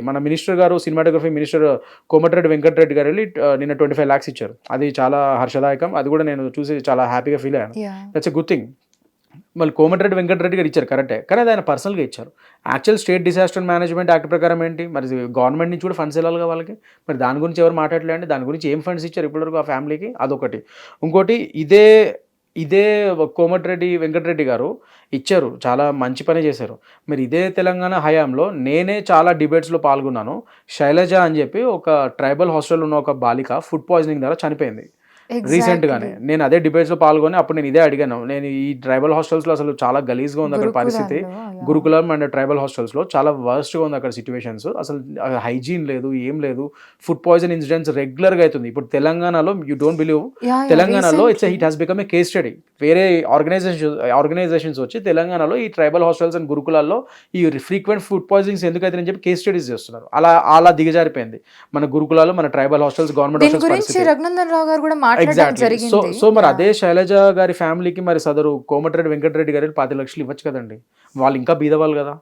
మన మినిస్టర్ గారు, సినిమాటోగ్రఫీ మినిస్టర్ కోమటిరెడ్డి వెంకటరెడ్డి గారు వెళ్ళి నిన్న 25 lakhs ఇచ్చారు. అది చాలా హర్షదాయకం, అది కూడా నేను చూసి చాలా హ్యాపీగా ఫీల్ అయ్యాను. That's a good thing. మళ్ళీ కోమటిరెడ్డి వెంకటరెడ్డి గారు ఇచ్చారు కరెక్టే, కానీ అది ఆయన పర్సనల్గా ఇచ్చారు. Actual state disaster management act ప్రకారం ఏంటి, మరి గవర్నమెంట్ నుంచి కూడా ఫండ్స్ వెళ్ళాలిగా వాళ్ళకి, మరి దాని గురించి ఎవరు మాట్లాడలేండి, దాని గురించి ఏం ఫండ్స్ ఇచ్చారు ఇప్పటివరకు ఆ ఫ్యామిలీకి, అదొకటి. ఇంకోటి ఇదే కోమటిరెడ్డి వెంకటరెడ్డి గారు ఇచ్చారు, చాలా మంచి పని చేశారు. మరి ఇదే తెలంగాణ హయాంలో నేనే చాలా డిబేట్స్లో పాల్గొన్నాను. శైలజ అని చెప్పి ఒక ట్రైబల్ హాస్టల్ ఉన్న ఒక బాలిక ఫుడ్ పాయిజనింగ్ ద్వారా చనిపోయింది రీసెంట్గానే. నేను అదే డిబేట్స్లో పాల్గొని అప్పుడు నేను ఇదే అడిగాను, నేను ఈ ట్రైబల్ హాస్టల్స్లో అసలు చాలా గలీజ్గా ఉంది అక్కడ పరిస్థితి, గురుకులం అండ్ ట్రైబల్ హాస్టల్స్లో చాలా వర్స్ట్గా ఉంది అక్కడ సిచ్యువేషన్స్, అసలు హైజీన్ లేదు, ఏం లేదు, ఫుడ్ పాయిజన్ ఇన్సిడెంట్స్ రెగ్యులర్గా అవుతుంది. ఇప్పుడు తెలంగాణలో యూ డోంట్ బిలీవ్, తెలంగాణలో it has become a case study. వేరే ఆర్గనైజేషన్స్ వచ్చి తెలంగాణలో ఈ ట్రైబల్ హాస్టల్స్ అండ్ గురుకులాల్లో ఈ ఫ్రీక్వెంట్ ఫుడ్ పాయిజనింగ్స్ ఎందుకు అవుతాయని చెప్పి కేస్ స్టడీస్ చేస్తున్నారు. అలా దిగజారిపోయింది మన గురుకులాల్లో, మన tribal hostels, government hostels. Raghunandan Rao గారు కూడా ఎగ్జాక్ట్లీ. సో మరి అదే శైలజ గారి ఫ్యామిలీకి మరి సదరు కోమటిరెడ్డి వెంకటరెడ్డి గారి 10 లక్షలు ఇవ్వచ్చు కదండి, వాళ్ళు ఇంకా బీదవాళ్ళు కదా.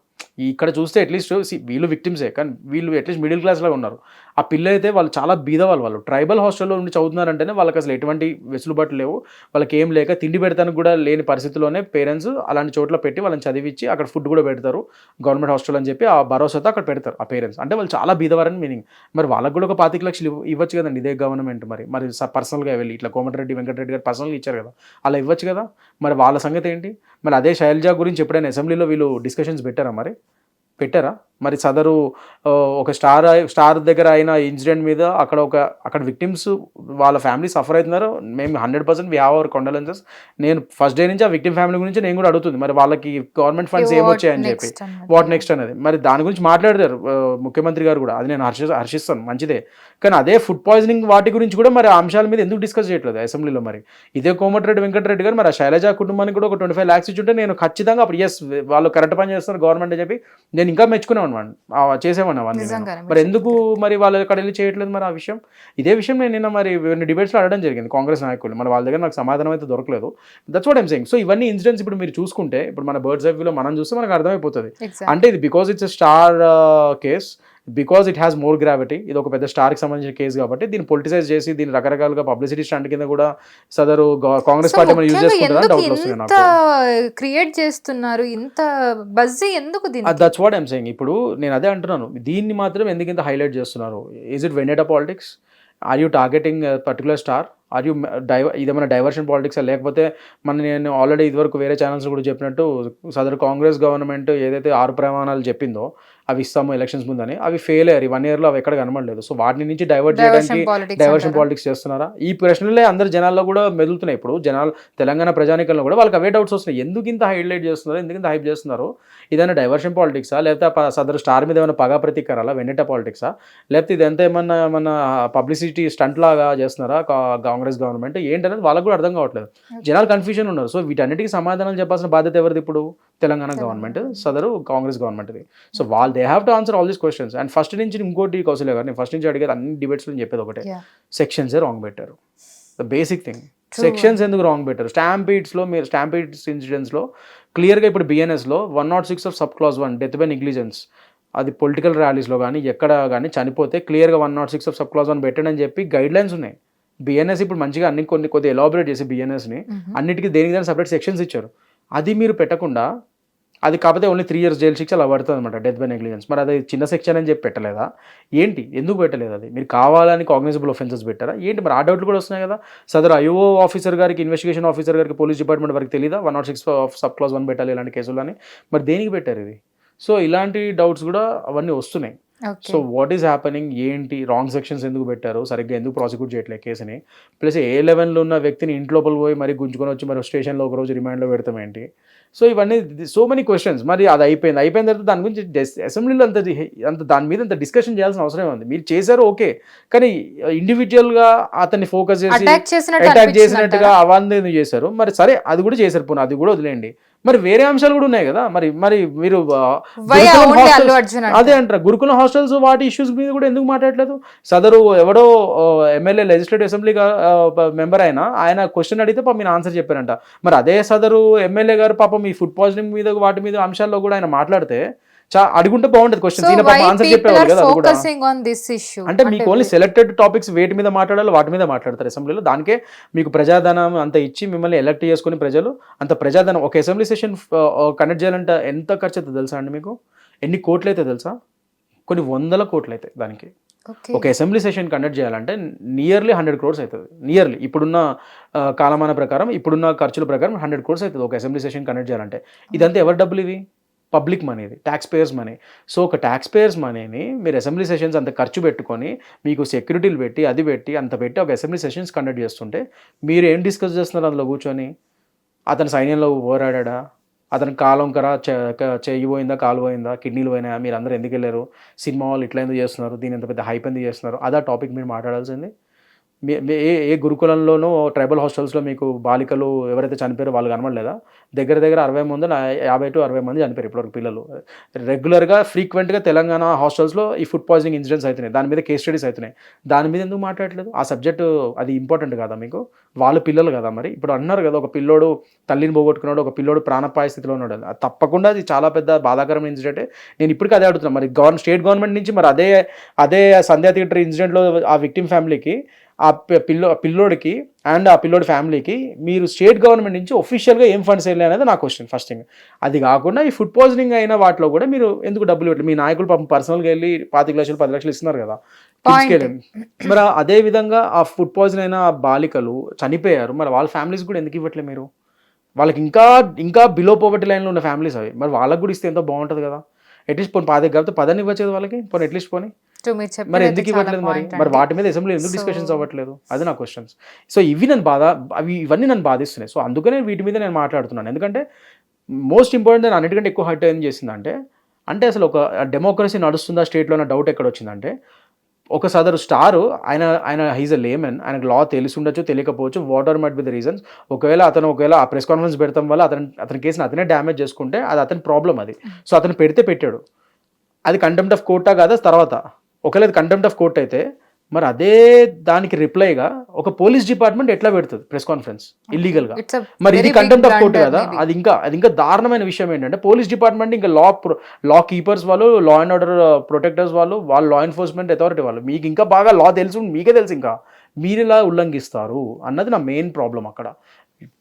ఇక్కడ చూస్తే అట్లీస్ట్ వీళ్ళు విక్టిమ్సే, కానీ వీళ్ళు అట్లీస్ట్ మిడిల్ క్లాస్ లాగా ఉన్నారు. ఆ పిల్ల అయితే వాళ్ళు చాలా బీదవాళ్ళు, వాళ్ళు ట్రైబల్ హాస్టల్లో ఉండి చదువుతున్నారంటేనే వాళ్ళకి అసలు ఎటువంటి వెసులుబాట్లు లేవు, వాళ్ళకి ఏం లేక తిండి పెడతానికి కూడా లేని పరిస్థితిలోనే పేరెంట్స్ అలాంటి చోట్ల పెట్టి వాళ్ళని చదివించి అక్కడ ఫుడ్ కూడా పెడతారు, గవర్నమెంట్ హాస్టల్ అని చెప్పి ఆ భరోసాతో అక్కడ పెడతారు ఆ పేరెంట్స్. అంటే వాళ్ళు చాలా బీదవారని మీనింగ్. మరి వాళ్ళకి కూడా ఒక 25 లక్షలు ఇవ్వచ్చు కదండి ఇదే గవర్నమెంట్. మరి పర్సనల్గా వెళ్ళి ఇట్లా కోమటిరెడ్డి వెంకటరెడ్డి గారు పర్సనల్గా ఇచ్చారు కదా, అలా ఇవ్వచ్చు కదా. మరి వాళ్ళ సంగతి ఏంటి? మరి అదే శైలజ గురించి ఎప్పుడైనా అసెంబ్లీలో వీళ్ళు డిస్కషన్స్ పెట్టారా? మరి సదరు ఒక స్టార్ దగ్గర అయిన ఇన్సిడెంట్ మీద అక్కడ విక్టిమ్స్ వాళ్ళ ఫ్యామిలీ సఫర్ అవుతున్నారు. మేము 100% వి హ్యావ్ అవర్ కండోలెన్సెస్. నేను ఫస్ట్ డే నుంచి ఆ విక్టిమ్ ఫ్యామిలీ గురించి నేను కూడా అడుగుతుంది, మరి వాళ్ళకి గవర్నమెంట్ ఫండ్స్ ఏమొచ్చాయని చెప్పి, వాట్ నెక్స్ట్ అనేది. మరి దాని గురించి మాట్లాడతారు ముఖ్యమంత్రి గారు కూడా, అది నేను హర్షిస్తాను, మంచిదే. కానీ అదే ఫుడ్ పాయిజనింగ్ వాటి గురించి కూడా మరి ఆ అంశాల మీద ఎందుకు డిస్కస్ చేయట్లేదు అసెంబ్లీలో? మరి ఇదే కోమటిరెడ్డి వెంకటరెడ్డి గారు మరి ఆ శైలజ కుటుంబానికి కూడా ఒక 25 lakhs ఇచ్చుంటే నేను ఖచ్చితంగా అప్పుడు ఎస్ వాళ్ళు కరెక్ట్ పని చేస్తున్నారు గవర్నమెంట్ అని చెప్పి నేను ఇంకా మెచ్చుకునేవాడిని, చేసేవాడిని అవన్నీ. మరి ఎందుకు మరి వాళ్ళు అక్కడ వెళ్ళి చేయట్లేదు మరి ఆ విషయం? ఇదే విషయం నేను నిన్న మరి డిబేట్స్లో అడగడం జరిగింది కాంగ్రెస్ నాయకులు, మరి వాళ్ళ దగ్గర నాకు సమాధానం అయితే దొరకలేదు. That's what I'm saying. So ఇవన్నీ ఇన్సిడెంట్స్ ఇప్పుడు మీరు చూసుకుంటే, ఇప్పుడు మన బర్డ్స్ ఐ వ్యూలో మనం చూస్తే మనకు అర్థమైపోతుంది. అంటే ఇది because it's star case, because it has more gravity, ఇది ఒక పెద్ద స్టార్కి సంబంధించిన కేసు కాబట్టి దీన్ని పొలిటిసైజ్ చేసి దీన్ని రకరకాలుగా పబ్లిసిటీ స్టంట్ కింద కూడా సదరు కాంగ్రెస్ పార్టీ మనం యూజ్ చేసుకుంటుందని డౌట్ వస్తుంది నాకు. క్రియేట్ చేస్తున్నారు ఇంత బజ్ ఎందుకు? That's what I'm saying. ఇప్పుడు నేను అదే అంటున్నాను, దీన్ని మాత్రం ఎందుకు ఇంత హైలైట్ చేస్తున్నారు? Is it vendetta politics? Are you targeting particular star? Are you ఇదేమైనా డైవర్షన్ పాలిటిక్స్? లేకపోతే నేను ఆల్రెడీ ఇదివరకు వేరే ఛానల్స్ కూడా చెప్పినట్టు సదరు కాంగ్రెస్ గవర్నమెంట్ ఏదైతే 6 ప్రమాణాలు చెప్పిందో అవి ఇస్తాము ఎలక్షన్స్ ముందని, అవి ఫెయిల్ అయ్యారు. 1 yearలో అవి ఎక్కడ కనబడలేదు. సో వాటిని నుంచి డైవర్ట్ డైవర్షన్ చేయడానికి పాలిటిక్స్ డైవర్షన్ అంటారా? పాలిటిక్స్ చేస్తున్నారా? ఈ ప్రశ్నలే అందరు జనాల్లో కూడా మెదులుతున్నాయి. ఇప్పుడు జనాలు తెలంగాణ ప్రజానికంలో కూడా వాళ్ళకి అవే డౌట్స్ వస్తున్నాయి. ఎందుకు ఇంత హైలైట్ చేస్తున్నారు, ఎందుకు ఇంత హైప్ చేస్తున్నారు? ఇదైనా డైవర్షన్ పాలిటిక్సా, లేకపోతే సదరు స్టార్ మీద ఏమైనా పగా ప్రతీకారాలా, వెన్నెట పాలిటిక్సా, లేకపోతే ఇదంతా ఏమన్నా పబ్లిసిటీ స్టంట్ లాగా చేస్తున్నారా కాంగ్రెస్ గవర్నమెంట్ ఏంటనేది వాళ్ళకి కూడా అర్థం కావట్లేదు. జనాలు కన్ఫ్యూజన్ ఉన్నారు. సో వీటన్నిటికీ సమాధానాలు చెప్పాల్సిన బాధ్యత ఎవరిది ఇప్పుడు? తెలంగాణ గవర్నమెంట్, సదరు కాంగ్రెస్ గవర్నమెంట్ది. సో వాళ్ళు they have to answer all these questions. And first నుంచి ఇంకోటి కౌశల్య గారు, నేను ఫస్ట్ నుంచి అడిగేది అన్ని డిబేట్స్లో చెప్పేది ఒకటే, సెక్షన్సే రాంగ్ పెట్టారు. ద బేసిక్ థింగ్, సెక్షన్స్ ఎందుకు రాంగ్ పెట్టారు? స్టాంపీడ్స్లో మీరు స్టాంపీడ్స్ ఇన్సిడెంట్స్లో క్లియర్గా ఇప్పుడు బిఎన్ఎస్లో 106 of sub clause 1 death by negligence, అది పొలిటికల్ ర్యాలీస్లో కానీ ఎక్కడ కానీ చనిపోతే క్లియర్గా 106 ఆఫ్ సబ్ క్లాజ్ 1 పెట్టండి అని చెప్పి గైడ్ లైన్స్ ఉన్నాయి. బిఎన్ఎస్ ఇప్పుడు మంచిగా అన్ని కొద్దిగా ఎలాబరేట్ చేసి బిఎన్ఎస్ని అన్నిటికీ దేనికి దాని సపరేట్ సెక్షన్స్ ఇచ్చారు. అది మీరు పెట్టకుండా, అది కాకపోతే ఓన్లీ 3 years జైలు శిక్ష అలా పడుతుంది అనమాట, డెత్ బై నెగ్లిజెన్స్. మరి అది చిన్న సెక్షన్ అని చెప్పి పెట్టలేదా ఏంటి? ఎందుకు పెట్టలేదు? అది మీరు కావాలని కాగ్నిజబుల్ ఒఫెన్సెస్ పెట్టారా ఏంటి? మరి ఆ డౌట్లు కూడా వస్తున్నాయి కదా. సదరు ఐఓ ఆఫీసర్ గారికి, ఇన్వెస్టిగేషన్ ఆఫీసర్ గారికి, పోలీస్ డిపార్ట్మెంట్ వరకు తెలియదా 106 ఆఫ్ సబ్ క్లాజ్ 1 పెట్టాలి ఇలాంటి కేసులని? మరి దేనికి పెట్టారు ఇది? సో ఇలాంటి డౌట్స్ కూడా అవన్నీ వస్తున్నాయి. సో వాట్ ఈస్ హ్యాపెనింగ్, ఏంటి రాంగ్ సెక్షన్స్ ఎందుకు పెట్టారు, సరిగ్గా ఎందుకు ప్రాసిక్యూట్ చేయట్లేదు కేసుని, ప్లస్ ఏ లెవెన్లో ఉన్న వ్యక్తిని ఇంట్లోపల పోయి మరి గుంజుకొని వచ్చి మరి స్టేషన్లో ఒక రోజు రిమాండ్లో పెడతాం ఏంటి? సో ఇవన్నీ సో మెనీ క్వశ్చన్స్. మరి అది అయిపోయిన తర్వాత దాని గురించి అసెంబ్లీలో అంత దాని మీద అంత డిస్కషన్ చేయాల్సిన అవసరం ఉంది. మీరు చేశారు ఓకే, కానీ ఇండివిజువల్గా అతన్ని ఫోకస్ చేసి అటాక్ చేసినట్టుగా అవన్నీ చేశారు. మరి సరే అది కూడా చేశారు, పోనీ అది కూడా వదిలేయండి. మరి వేరే అంశాలు కూడా ఉన్నాయి కదా. మరి మీరు అదే అంటారు గురుకుల హాస్టల్స్ వాటి ఇష్యూస్ మీద కూడా ఎందుకు మాట్లాడలేదు? సదరు ఎవడో ఎమ్మెల్యే లెజిస్లేటివ్ అసెంబ్లీ మెంబర్ ఆయన క్వశ్చన్ అడిగితే పాపం మీరు ఆన్సర్ చెప్పారంట. మరి అదే సదరు ఎమ్మెల్యే గారు పాపం ఈ ఫుడ్ పాయిజనింగ్ మీద వాటి మీద అంశాల్లో కూడా ఆయన మాట్లాడితే అడుగుంటే బాగుంటుంది క్వశ్చన్స్, ఆన్సర్ చెప్పేవాళ్ళు కదా. అది కూడా అంటే మీకు ఓన్లీ సెలెక్టెడ్ టాపిక్స్ వేటి మీద మాట్లాడాలో వాటి మీద మాట్లాడతారు అసెంబ్లీలో. దానికే మీకు ప్రజాధనం అంత ఇచ్చి మిమ్మల్ని ఎలక్ట్ చేసుకుని ప్రజలు అంత ప్రజాధనం ఒక అసెంబ్లీ సెషన్ కండక్ట్ చేయాలంటే ఎంత ఖర్చు అవుతుంది తెలుసా అండి మీకు? ఎన్ని కోట్లు అయితే తెలుసా? కొన్ని 100 కోట్లు అవుతాయి దానికి. ఒక అసెంబ్లీ సెషన్ కండక్ట్ చేయాలంటే నియర్లీ 100 crores అవుతుంది. నియర్లీ ఇప్పుడున్న కాలమాన ప్రకారం, ఇప్పుడున్న ఖర్చుల ప్రకారం 100 crores అవుతుంది ఒక అసెంబ్లీ సెషన్ కండక్ట్ చేయాలంటే. ఇదంతా ఎవరి డబ్బులు? ఇవి పబ్లిక్ మనీ, ఇది ట్యాక్స్ పేయర్స్ మనీ. సో ఒక ట్యాక్స్ పేయర్స్ మనీని మీరు అసెంబ్లీ సెషన్స్ అంత ఖర్చు పెట్టుకొని మీకు సెక్యూరిటీలు పెట్టి అది పెట్టి అంత పెట్టి ఒక అసెంబ్లీ సెషన్స్ కండక్ట్ చేస్తుంటే మీరు ఏం డిస్కస్ చేస్తున్నారు అందులో కూర్చొని? అతను సైన్యంలో పోరాడా, అతని కాలం కరా చెయ్యి పోయిందా, కాలు పోయిందా, కిడ్నీలు పోయినా, మీరు అందరూ ఎందుకు వెళ్ళారు, సినిమా వాళ్ళు ఇట్లా ఎందుకు చేస్తున్నారు, దీని ఎంత పెద్ద హైప్ ఎందుకు చేస్తున్నారు, అదా టాపిక్ మీరు మాట్లాడాల్సింది. ఏ గురుకులంలోనూ ట్రైబల్ హాస్టల్స్లో మీకు బాలికలు ఎవరైతే చనిపోయారో వాళ్ళు కనబడలేదా? దగ్గర 50 to 60 మంది చనిపోయారు ఇప్పటివరకు పిల్లలు. రెగ్యులర్గా ఫ్రీక్వెంట్గా తెలంగాణ హాస్టల్స్లో ఈ ఫుడ్ పాయిజనింగ్ ఇన్సిడెంట్స్ అవుతున్నాయి, దాని మీద కేస్ స్టడీస్ అవుతున్నాయి. దాని మీద ఎందుకు మాట్లాడలేదు? ఆ సబ్జెక్టు అది ఇంపార్టెంట్ కదా మీకు? వాళ్ళ పిల్లలు కదా. మరి ఇప్పుడు అన్నారు కదా ఒక పిల్లోడు తల్లిని పోగొట్టుకున్నాడు, ఒక పిల్లోడు ప్రాణాపాయ స్థితిలో ఉన్నాడు. తప్పకుండా అది చాలా పెద్ద బాధాకరమైన ఇన్సిడెంటే. నేను ఇప్పటికీ అదే అడుగుతున్నాను, మరి స్టేట్ గవర్నమెంట్ నుంచి మరి అదే సంధ్యా థియేటర్ ఇన్సిడెంట్లో ఆ విక్టిమ్ ఫ్యామిలీకి, ఆ పిల్లోడికి అండ్ ఆ పిల్లోడి ఫ్యామిలీకి మీరు స్టేట్ గవర్నమెంట్ నుంచి ఒఫీషియల్గా ఏం ఫండ్స్ వెళ్ళాయి అనేది నా క్వశ్చన్ ఫస్ట్ థింగ్. అది కాకుండా ఈ ఫుడ్ పాయిజనింగ్ అయిన వాటిలో కూడా మీరు ఎందుకు డబ్బులు పెట్టలేదు? మీ నాయకులు పాపం పర్సనల్గా వెళ్ళి 25 లక్షలు 10 లక్షలు ఇస్తున్నారు కదా తీసుకెళ్ళండి. మరి అదే విధంగా ఆ ఫుడ్ పాయిజన్ అయిన బాలికలు చనిపోయారు, మరి వాళ్ళ ఫ్యామిలీస్ కూడా ఎందుకు ఇవ్వట్లేదు మీరు? వాళ్ళకి ఇంకా బిలో పోవర్టీ లైన్లో ఉన్న ఫ్యామిలీస్ అవి, మరి వాళ్ళకి కూడా ఇస్తే ఎంతో బాగుంటుంది కదా. అట్లీస్ట్ పోనీ 10 కాబట్టి 10 ఇవ్వచ్చేది వాళ్ళకి, పోనీ అట్లీస్ట్ పోనీ. మరి ఎందుకు ఇవ్వట్లేదు? మరి వాటి మీద అసెంబ్లీ ఎందుకు డిస్కషన్స్ అవ్వట్లేదు? అది నా క్వశ్చన్స్. సో ఇవన్నీ నన్ను బాధిస్తున్నాయి. సో అందుకనే వీటి మీద నేను మాట్లాడుతున్నాను. ఎందుకంటే మోస్ట్ ఇంపార్టెంట్ నేను అన్నిటికంటే ఎక్కువ హర్ట్ ఏం చేసిందంటే, అసలు ఒక డెమోక్రసీ నడుస్తుందా స్టేట్లో అన్న డౌట్ ఎక్కడ వచ్చిందంటే, ఒక సదరు స్టారు ఆయన హీజ్ అ లేమన్, ఆయనకు లా తెలిసి ఉండొచ్చు తెలియకపోవచ్చు, what are might be the reasons. ఒకవేళ ఆ ప్రెస్ కాన్ఫరెన్స్ పెడతాం వల్ల అతని కేసుని అతనే డ్యామేజ్ చేసుకుంటే అది అతని ప్రాబ్లం అది. సో అతను పెట్టాడు, అది కంటెంప్ట్ ఆఫ్ కోర్టా కాదా తర్వాత? ఒకవేళ అది కంటెంప్ట్ ఆఫ్ కోర్ట్ అయితే మరి అదే దానికి రిప్లైగా ఒక పోలీస్ డిపార్ట్మెంట్ ఎట్లా పెడుతుంది ప్రెస్ కాన్ఫరెన్స్ ఇల్లీగల్గా? మరి ఇది కంటెంప్ట్ ఆఫ్ కోర్ట్ కదా. అది ఇంకా దారుణమైన విషయం ఏంటంటే పోలీస్ డిపార్ట్మెంట్ ఇంకా లా కీపర్స్ వాళ్ళు, లా అండ్ ఆర్డర్ ప్రొటెక్టర్స్ వాళ్ళు లా ఎన్ఫోర్స్మెంట్ అథారిటీ వాళ్ళు, మీకు ఇంకా బాగా లా తెలుసు, మీకే తెలుసు ఇంకా మీరు ఇలా ఉల్లంఘిస్తారు అన్నది నా మెయిన్ ప్రాబ్లం అక్కడ.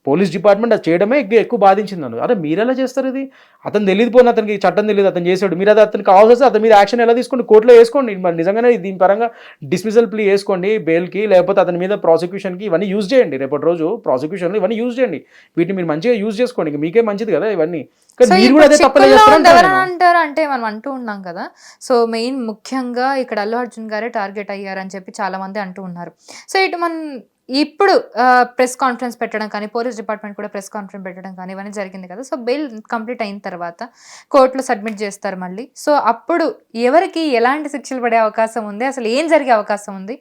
పోలీస్ డిపార్ట్మెంట్ అది చేయడమే ఎక్కువ బాధించింది నన్ను. అరే మీరు ఎలా చేస్తారు ఇది? అతను తెలియదు, పోయిన అతనికి చట్టం తెలియదు, అతను చేశాడు, మీరు అది అతనికి కావాల్సి వస్తే అతని మీద యాక్షన్ ఎలా తీసుకోండి, కోర్టులో వేసుకోండి. మరి నిజంగానే దీని పరంగా డిస్మిసల్ ప్లీ వేసుకోండి బెయిల్కి, లేకపోతే అతని మీద ప్రాసిక్యూషన్కి ఇవన్నీ యూజ్ చేయండి. రేపటి రోజు ప్రాసిక్యూషన్లో ఇవన్నీ యూజ్ చేయండి. వీటిని మీరు మంచిగా యూజ్ చేసుకోండి, మీకే మంచిది కదా ఇవన్నీ. కానీ సో మీరు కూడా అదే తప్పలే చేస్తారంటే ఎవరైనా అంటారు అంటే మనం అంటూ ఉన్నాం కదా. సో మెయిన్ ముఖ్యంగా ఇక్కడ అల్లు అర్జున్ గారే టార్గెట్ అయ్యారని చెప్పి చాలా మంది అంటూ ఉన్నారు. సో ఇటు మనం ఇప్పుడు ప్రెస్ కాన్ఫరెన్స్ పెట్టడం కానీ, పోలీస్ డిపార్ట్మెంట్ కూడా ప్రెస్ కాన్ఫరెన్స్ పెట్టడం కానీ ఇవన్నీ జరిగింది కదా. సో బెయిల్ కంప్లీట్ అయిన తర్వాత కోర్టులో సబ్మిట్ చేస్తారు మళ్ళీ. సో అప్పుడు ఎవరికి ఎలాంటి శిక్షలు పడే అవకాశం ఉంది, అసలు ఏం జరిగే అవకాశం ఉంది,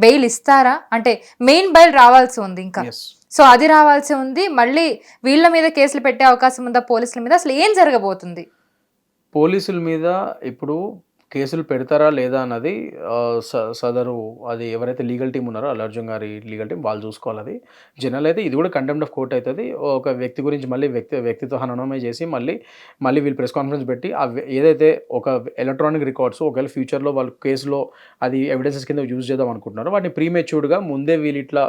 బెయిల్ ఇస్తారా అంటే మెయిన్ బెయిల్ రావాల్సి ఉంది ఇంకా. ఎస్ సో అది రావాల్సి ఉంది. మళ్ళీ వీళ్ళ మీద కేసులు పెట్టే అవకాశం ఉందా పోలీసుల మీద, అసలు ఏం జరగబోతుంది? పోలీసుల మీద ఇప్పుడు కేసులు పెడతారా లేదా అన్నది సదరు అది ఎవరైతే లీగల్ టీం ఉన్నారో అల్లు అర్జున్ గారి లీగల్ టీం వాళ్ళు చూసుకోవాలి. అది జనరల్ అయితే ఇది కూడా కంటెంప్ట్ ఆఫ్ కోర్ట్ అవుతుంది. ఒక వ్యక్తి గురించి మళ్ళీ వ్యక్తితో హననమే చేసి మళ్ళీ వీళ్ళు ప్రెస్ కాన్ఫరెన్స్ పెట్టి ఏదైతే ఒక ఎలక్ట్రానిక్ రికార్డ్స్ ఒకవేళ ఫ్యూచర్లో వాళ్ళు కేసులో అది ఎవిడెన్సెస్ కింద యూజ్ చేద్దాం అనుకుంటున్నారో వాటిని ప్రీమెచ్యూర్డ్గా ముందే వీళ్ళు ఇట్లా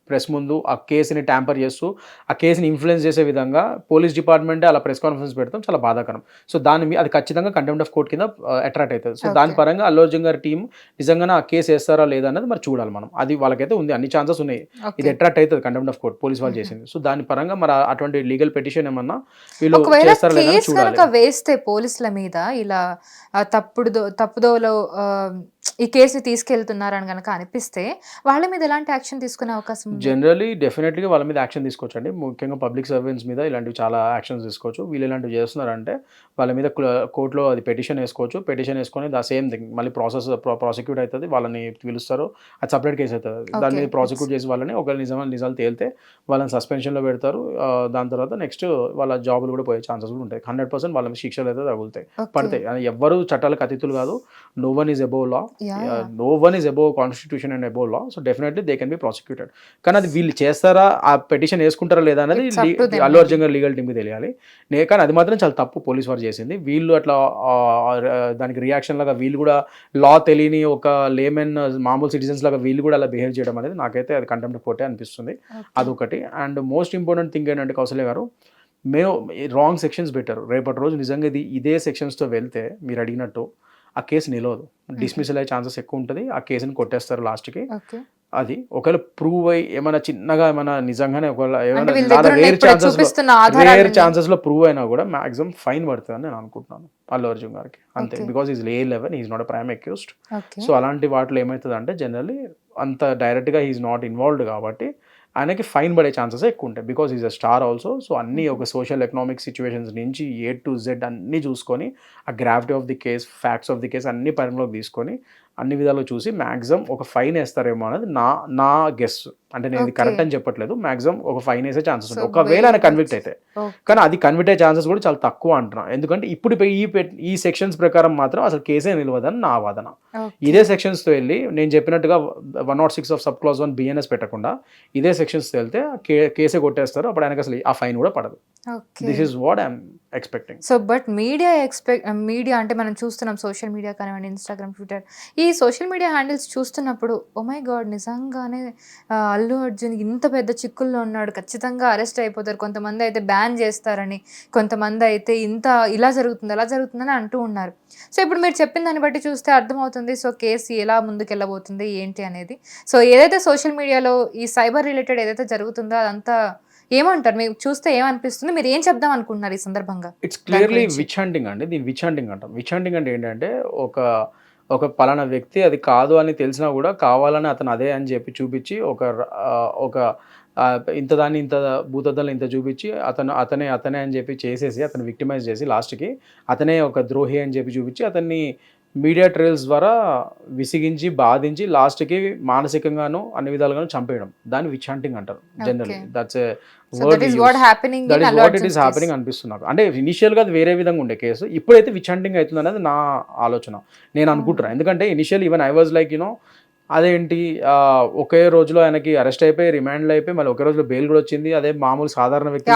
ప్రెస్ ముందు ఆ కేసుని ట్యాంపర్ చేస్తూ ఆ కేసుని ఇన్ఫ్లుయెన్స్ చేసే విధంగా పోలీస్ డిపార్ట్మెంటే అలా ప్రెస్ కాన్ఫరెన్స్ పెడతాం చాలా బాధాకరం. సో దాని అది ఖచ్చితంగా కంటెంప్ట్ ఆఫ్ కోర్ట్ కింద అట్రాక్ట్ అవుతుంది. సో దాని పరంగా అల్లు అర్జున్ గారి టీం నిజంగానే ఆ కేసు వేస్తారా లేదా అన్నది మరి చూడాలి మనం. అది వాళ్ళకైతే ఉంది, అన్ని ఛాన్సెస్ ఉన్నాయి. ఇది అట్రాక్ట్ అవుతుంది కంటెంప్ట్ ఆఫ్ కోర్ట్ పోలీస్ వాళ్ళు చేసింది. సో దాని పరంగా మరి అటువంటి లీగల్ పిటిషన్ ఏమన్నా వీళ్ళు చేస్తారా లేదా చూడాలి. వేస్తే పోలీసుల మీద ఇలా తప్పుదోలో ఈ కేసుని తీసుకెళ్తున్నారని కనుక అనిపిస్తే వాళ్ళ మీద ఎలాంటి యాక్షన్ తీసుకునే అవకాశం ఉంది? జనరలీ డెఫినెట్గా వాళ్ళ మీద యాక్షన్ తీసుకోవచ్చు అండి. ముఖ్యంగా పబ్లిక్ సర్వెంట్స్ మీద ఇలాంటివి చాలా యాక్షన్స్ తీసుకోవచ్చు. వీళ్ళు ఇలాంటివి చేస్తున్నారంటే వాళ్ళ మీద కోర్టులో అది పెటిషన్ వేసుకోవచ్చు. పెటిషన్ వేసుకొని దా సేమ్ థింగ్ మళ్ళీ ప్రాసిక్యూట్ అవుతుంది, వాళ్ళని పిలుస్తారు, అది సపరేట్ కేసు అవుతుంది. దాని మీద ప్రాసిక్యూట్ చేసి వాళ్ళని ఒకవేళ నిజాలు తేలితే వాళ్ళని సస్పెన్షన్లో పెడతారు. దాని తర్వాత నెక్స్ట్ వాళ్ళ జాబులు కూడా పోయే ఛాన్సెస్ కూడా ఉంటాయి. 100% వాళ్ళ మీద శిక్షలు అయితే తగులుతాయి, పడతాయి. ఎవ్వరు చట్టాలకు అతీతులు కాదు. No one is above law, no one is above constitution and above law. So definitely they can be prosecuted. కానీ అది వీళ్ళు చేస్తారా, ఆ పెటిషన్ వేసుకుంటారా లేదా అనేది అల్లు అర్జున్ గారి లీగల్ టీమ్కి తెలియాలి. కానీ అది మాత్రం చాలా తప్పు పోలీస్ వారు చేసింది. వీళ్ళు అట్లా దానికి రియాక్షన్ లాగా వీళ్ళు కూడా లా తెలియని ఒక లేమెన్ మామూలు సిటిజన్స్ లాగా వీళ్ళు కూడా అలా బిహేవ్ చేయడం అనేది నాకైతే అది కంటెంప్ట్ ఆఫ్ కోర్టే అనిపిస్తుంది. అదొకటి. అండ్ మోస్ట్ ఇంపార్టెంట్ థింగ్ ఏంటంటే కౌసల్య గారు మేము రాంగ్ సెక్షన్స్ పెట్టారు. రేపటి రోజు నిజంగా ఇదే సెక్షన్స్తో వెళ్తే మీరు అడిగినట్టు ఆ కేసు నిలవదు, డిస్మిసల్ అయ్యే ఛాన్సెస్ ఎక్కువ ఉంటుంది. ఆ కేసుని కొట్టేస్తారు లాస్ట్కి. అది ఒకవేళ ప్రూవ్ అయ్యి ఏమైనా చిన్నగా ఏమైనా నిజంగానే ఒకవేళ ఏమైనా రేర్ ఛాన్సెస్ లో ప్రూవ్ అయినా కూడా మాక్సిమం ఫైన్ పడుతుంది అని నేను అనుకుంటున్నాను అల్లు అర్జున్ గారికి. అంతే, because is A11, is not a prime accused. So అలాంటి వాటిలో ఏమవుతుంది అంటే జనరల్లీ అంత డైరెక్ట్గా ఈజ్ నాట్ ఇన్వాల్వ్డ్ కాబట్టి ఆయనకి ఫైన్ పడే ఛాన్సెస్ ఎక్కువ ఉంటాయి. Because is a star also. So అన్ని ఒక సోషల్ ఎకనామిక్ సిచ్యువేషన్స్ నుంచి A to Z అన్నీ చూసుకొని ఆ gravity of the case, facts of the case అన్ని పరిగణలోకి తీసుకొని అన్ని విధాలుగా చూసి మ్యాక్సిమం ఒక ఫైన్ వేస్తారేమో అనేది నా గెస్. అంటే నేను ఇది కరెక్ట్ అని చెప్పట్లేదు, మ్యాక్సిమం ఒక ఫైన్ వేసే ఛాన్సెస్ ఉంటాయి ఒకవేళ ఆయన కన్విక్ట్ అయితే. కానీ అది కన్విక్ట్ అయ్యే ఛాన్సెస్ కూడా చాలా తక్కువ అంటున్నా. ఎందుకంటే ఇప్పుడు ఈ సెక్షన్స్ ప్రకారం మాత్రం అసలు కేసే నిలవదని నా వాదన. ఇదే సెక్షన్స్తో వెళ్ళి నేను చెప్పినట్టుగా 106 ఆఫ్ సబ్ క్లాజ్ 1 BNS పెట్టకుండా ఇదే సెక్షన్స్తో వెళ్తే కేసే కొట్టేస్తారు. అప్పుడు ఆయనకి అసలు ఆ ఫైన్ కూడా పడదు. This is what I'm expecting. So but media అంటే మనం చూస్తున్నాం, సోషల్ మీడియా కానివ్వండి, ఇన్స్టాగ్రామ్, ట్విట్టర్, ఈ సోషల్ మీడియా హ్యాండిల్స్ చూస్తున్నప్పుడు ఓ మై గాడ్ నిజంగానే అల్లు అర్జున్ ఇంత పెద్ద చిక్కుల్లో ఉన్నాడు, ఖచ్చితంగా అరెస్ట్ అయిపోతారు, కొంతమంది అయితే బ్యాన్ చేస్తారని, కొంతమంది అయితే ఇలా జరుగుతుంది అలా జరుగుతుందని అంటూ ఉన్నారు. సో ఇప్పుడు మీరు చెప్పిన దాన్ని బట్టి చూస్తే అర్థమవుతుంది సో కేసు ఎలా ముందుకెళ్ళబోతుంది ఏంటి అనేది. సో ఏదైతే సోషల్ మీడియాలో ఈ సైబర్ రిలేటెడ్ ఏదైతే జరుగుతుందో అదంతా ఏమంటారు, మీకు చూస్తే ఏమనిపిస్తుంది, మీరు ఏం చెప్దాం అనుకుంటున్నారు ఈ సందర్భంగా? ఇట్స్ క్లియర్లీ విచ్ హంటింగ్ అండి. దీన్ని విచ్ హంటింగ్ అంటాం. విచ్ హంటింగ్ అంటే ఏంటంటే ఒక పలానా వ్యక్తి అది కాదు అని తెలిసినా కూడా కావాలని అతను అదే అని చెప్పి చూపించి ఒక ఇంత భూతద్దంలో ఇంత చూపించి అతనే అని చెప్పి చేసేసి అతను విక్టిమైజ్ చేసి లాస్ట్కి అతనే ఒక ద్రోహి అని చెప్పి చూపించి అతన్ని మీడియా ట్రయల్స్ ద్వారా విసిగించి బాధించి లాస్ట్కి మానసికంగాను అన్ని విధాలుగాను చంపేయడం, దాన్ని విచ్ హంటింగ్ అంటారు generally. That's a word, that is what it is happening అనిపిస్తుంది నాకు. అంటే ఇనిషియల్గా అది వేరే విధంగా ఉండే కేసు, ఇప్పుడైతే విచ్ హంటింగ్ అవుతుంది అనేది నా ఆలోచన, నేను అనుకుంటున్నాను. ఎందుకంటే initial even I was like అదేంటి ఒకే రోజులో ఆయనకి అరెస్ట్ అయిపోయి రిమాండ్లో అయిపోయి మళ్ళీ ఒకే రోజులో బెయిల్ కూడా వచ్చింది, అదే మామూలు సాధారణ వ్యక్తి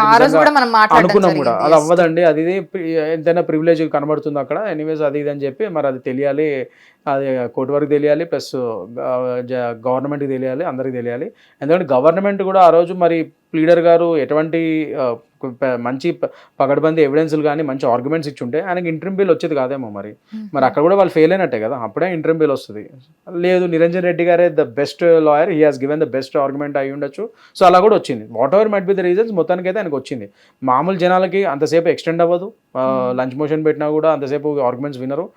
అనుకున్నాం కూడా. అది అవ్వదండి, అది ఎంతైనా ప్రివిలేజ్ కనబడుతుంది అక్కడ. ఎనీవేస్ అది ఇది అని చెప్పి మరి అది తెలియాలి, అది కోర్టు వరకు తెలియాలి, ప్లస్ గవర్నమెంట్కి తెలియాలి, అందరికి తెలియాలి. ఎందుకంటే గవర్నమెంట్ కూడా ఆ రోజు మరి ప్లీడర్ గారు ఎటువంటి మంచి పగడబంది ఎవిడెన్స్లు కానీ మంచి ఆర్గ్యుమెంట్స్ ఇచ్చి ఉంటే ఆయనకి ఇంటర్మ్ బెయిల్ వచ్చేది కాదేమో మరి అక్కడ కూడా వాళ్ళు ఫెయిల్ అయినట్టే కదా, అప్పుడే ఇంటర్మ్ బెయిల్ వస్తుంది. లేదు నిరంజన్ రెడ్డి గారే the best lawyer, he has given the best argument అయి ఉండొచ్చు, సో అలా కూడా వచ్చింది. What ever might be the reasons, మొత్తానికి అయితే ఆయనకు వచ్చింది. మామూలు జనాలకి అంతసేపు ఎక్స్టెండ్ అవ్వదు, లంచ్ మోషన్ పెట్టినా కూడా అంతసేపు ఆర్గ్యుమెంట్స్ వినరు,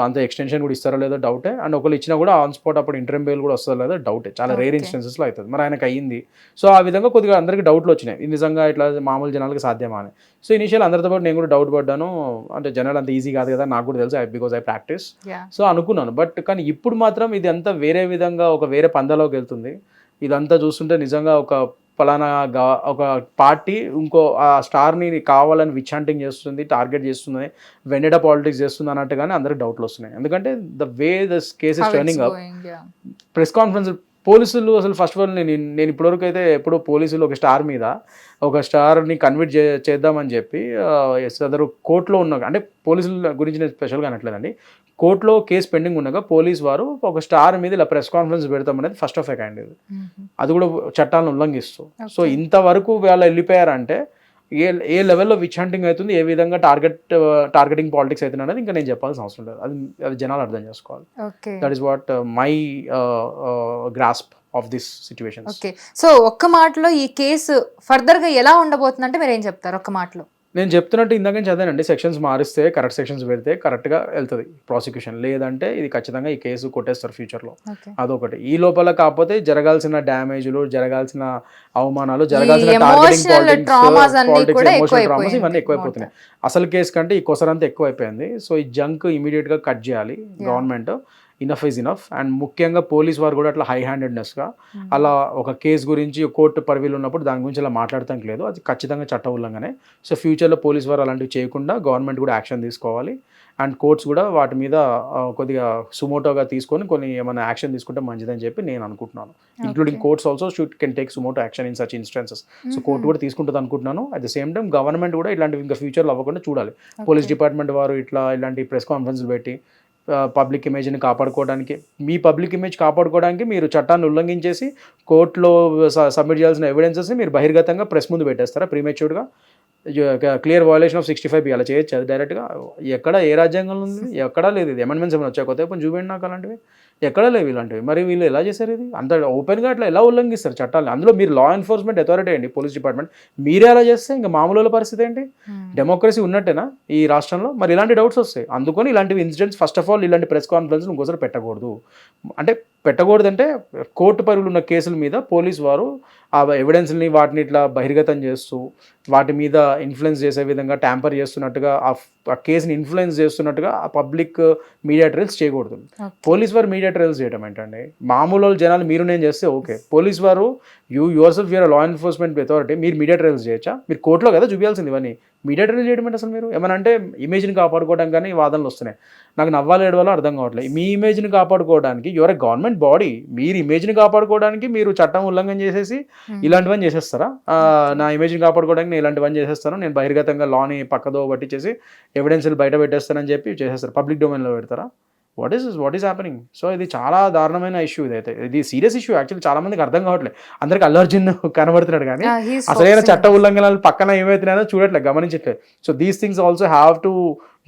అంత ఎక్స్టెన్షన్ కూడా ఇస్తారో లేదో డౌటే. అండ్ ఒకళ్ళు ఇచ్చినా కూడా ఆన్ స్పాట్ అప్పుడు ఇంటర్మ్ బెయిల్ కూడా వస్తుందో లేదో డౌటే, చాలా రేర్ ఇన్స్టెన్సెస్లో అవుతుంది. మరి ఆయనకు అయ్యింది. సో ఆ విధంగా కొద్దిగా అందరికీ డౌట్లు వచ్చినాయి, ఇది నిజంగా ఇట్లా మామూలు జనాలకి సాధ్యమా అని. సో ఇనిషియల్ అందరితో పాటు నేను కూడా డౌట్ పడ్డాను, అంటే జనాలు అంత ఈజీ కాదు కదా, నాకు కూడా తెలుసు, బికాజ్ ఐ ప్రాక్టీస్. సో అనుకున్నాను. బట్ కానీ ఇప్పుడు మాత్రం ఇది అంతా వేరే విధంగా ఒక వేరే పందాలోకి వెళ్తుంది. ఇదంతా చూస్తుంటే నిజంగా ఒక ఫలానా ఒక పార్టీ ఇంకో ఆ స్టార్ని కావాలని విచ్ హంటింగ్ చేస్తుంది, టార్గెట్ చేస్తుంది, వెండేడా పాలిటిక్స్ చేస్తుంది అన్నట్టుగానే అందరికి డౌట్లు వస్తున్నాయి. ఎందుకంటే the way this case is turning up, press conference పోలీసులు అసలు ఫస్ట్ ఆఫ్ ఆల్ నేను ఇప్పటివరకు అయితే ఎప్పుడో పోలీసులు ఒక స్టార్ మీద ఒక స్టార్ని కన్విట్ చేద్దామని చెప్పి సదరు కోర్టులో ఉన్న, అంటే పోలీసుల గురించి నేను స్పెషల్గా అనట్లేదండి, కోర్టులో కేసు పెండింగ్ ఉండగా పోలీస్ వారు ఒక స్టార్ మీద ఇలా ప్రెస్ కాన్ఫరెన్స్ పెడతాం అనేది ఫస్ట్ ఆఫ్ ఎ కైండ్, ఇది అది కూడా చట్టాలను ఉల్లంఘిస్తూ. సో ఇంతవరకు వాళ్ళు వెళ్ళిపోయారంటే ఏ లెవెల్లో విచ్ హంటింగ్ అవుతుంది, ఏ విధంగా టార్గెటింగ్ పాలిటిక్స్ అవుతుంది అనేది ఇంకా నేను చెప్పాల్సిన అవసరం లేదు, అది జనాలు అర్థం చేసుకోవాలి. That is what my grasp of this situation. Okay, so ఒక్క మాటలో ఈ కేసు ఫర్దర్ గా ఎలా ఉండబోతుంది అంటే మీరు ఏం చెప్తారు ఒక్క మాటలో? నేను చెప్తున్నట్టు ఇందాక చదివానండి, సెక్షన్స్ మారిస్తే కరెక్ట్ సెక్షన్స్ పెడితే కరెక్ట్గా వెళ్తుంది ప్రాసిక్యూషన్, లేదంటే ఇది ఖచ్చితంగా ఈ కేసు కొట్టేస్తారు ఫ్యూచర్లో. అదొకటి. ఈ లోపల కాకపోతే జరగాల్సిన డ్యామేజ్లు, జరగాల్సిన అవమానాలు, జరగాల్సిన టార్గెటింగ్ పాలిటిక్స్, ఎమోషనల్ డ్రామాస్ ఇవన్నీ ఎక్కువైపోతున్నాయి. అసలు కేసు కంటే ఈ కొసరంతా ఎక్కువైపోయింది. సో ఈ జంక్ ఇమీడియట్గా కట్ చేయాలి government, enough is enough. And ముఖ్యంగా పోలీస్ వారు కూడా అట్లా హై హ్యాండెడ్నెస్గా అలా ఒక కేసు గురించి కోర్టు పరివిలు ఉన్నప్పుడు దాని గురించి అలా మాట్లాడటానికి లేదు, అది ఖచ్చితంగా చట్ట ఉల్లంఘనే. సో ఫ్యూచర్లో పోలీస్ వారు అలాంటివి చేయకుండా గవర్నమెంట్ కూడా యాక్షన్ తీసుకోవాలి. అండ్ కోర్ట్స్ కూడా వాటి మీద కొద్దిగా సుమోటోగా తీసుకొని కొన్ని ఏమైనా యాక్షన్ తీసుకుంటే మంచిదని చెప్పి నేను అనుకుంటున్నాను. Including courts also can take suo motu action in such instances. So court కూడా తీసుకుంటుంది అనుకుంటున్నాను. At the same time government కూడా ఇలాంటివి ఇంకా ఫ్యూచర్లో అవ్వకుండా చూడాలి. పోలీస్ డిపార్ట్మెంట్ వారు ఇలాంటి ప్రెస్ కాన్ఫరెన్స్లు పెట్టి పబ్లిక్ ఇమేజ్ని కాపాడుకోవడానికి, మీ పబ్లిక్ ఇమేజ్ కాపాడుకోవడానికి మీరు చట్టాన్ని ఉల్లంఘించేసి కోర్టులో సబ్మిట్ చేయాల్సిన ఎవిడెన్సెస్ని మీరు బహిర్గతంగా ప్రెస్ ముందు పెట్టేస్తారా ప్రీమేచ్యూర్గా? క్లియర్ వయలేషన్ ఆఫ్ 65 అలా చేయొచ్చు అది డైరెక్ట్గా? ఎక్కడ ఏ రాజ్యాంగంలో ఉంది? ఎక్కడా లేదు. ఇది అమెండ్మెంట్స్ ఏమైనా వచ్చాయి కొత్త చూడండి నాకు, అలాంటివి ఎక్కడా లేవు ఇలాంటివి. మరి వీళ్ళు ఎలా చేశారు ఇది? అంత ఓపెన్గా అట్లా ఎలా ఉల్లంఘిస్తారు చట్టాలు? అందులో మీరు లా ఎన్ఫోర్స్మెంట్ అథారిటీ అండి, పోలీస్ డిపార్ట్మెంట్, మీరే అలా చేస్తే ఇంకా మామూలు పరిస్థితి ఏంటి? డెమోక్రసీ ఉన్నట్టేనా ఈ రాష్ట్రంలో? మరి ఇలాంటి డౌట్స్ వస్తాయి. అందుకని ఇలాంటివి ఇన్సిడెంట్స్ ఫస్ట్ ఆఫ్ ఆల్ ఇలాంటి ప్రెస్ కాన్ఫరెన్స్ ఇంకోసారి పెట్టకూడదు. అంటే పెట్టకూడదంటే కోర్టు పరిధిలో ఉన్న కేసుల మీద పోలీస్ వారు ఆ ఎవిడెన్స్ని వాటిని ఇట్లా బహిర్గతం చేస్తూ వాటి మీద ఇన్ఫ్లుయెన్స్ చేసే విధంగా ట్యాంపర్ చేస్తున్నట్టుగా ఆ కేసుని ఇన్ఫ్లుయెన్స్ చేస్తున్నట్టుగా ఆ పబ్లిక్ మీడియా ట్రయల్స్ చేయకూడదు. పోలీస్ వారు మీడియా ట్రయల్స్ చేయడం ఏంటండి? మామూలు జనాలు మీరు నేను చేస్తే ఓకే, పోలీస్ వారు yourself you're law enforcement authority, మీరు మీడియా ట్రయల్స్ చేయొచ్చా? మీరు కోర్టులో కదా చూపించాల్సింది ఇవన్నీ. మీడియా ట్రయల్ చేయడం అంటే అసలు మీరు ఏమన్నా అంటే ఇమేజ్ని కాపాడుకోవడం కానీ వాదనలు వస్తున్నాయి. నాకు నవ్వాలి ఏడవాలో అర్థం కావట్లేదు. మీ ఇమేజ్ని కాపాడుకోవడానికి యువర్ ఎ గవర్నమెంట్ బాడీ, మీరు ఇమేజ్ని కాపాడుకోవడానికి మీరు చట్టం ఉల్లంఘన చేసేసి ఇలాంటివన్నీ చేసేస్తారా? నా ఇమేజ్ని కాపాడుకోవడానికి నేను ఇలాంటివన్నీ చేసేస్తాను, నేను బహిర్గతంగా లాని పక్కదో పట్టించేసి ఎవిడెన్స్లు బయట పెట్టేస్తానని చెప్పి చేసేస్తారు, పబ్లిక్ డొమైన్లో పెడతారా? What is happening? సో ఇది చాలా దారుణమైన ఇష్యూ, ఇదైతే ఇది సీరియస్ ఇష్యూ. యాక్చువల్లీ చాలా మందికి అర్థం కావట్లేదు. అందరికి అల్లు అర్జున్ కనబడుతున్నాడు కానీ అసలైన చట్ట ఉల్లంఘనలు పక్కన ఏమైతున్నాయో చూడట్లేదు, గమనించట్లేదు. So these things also have to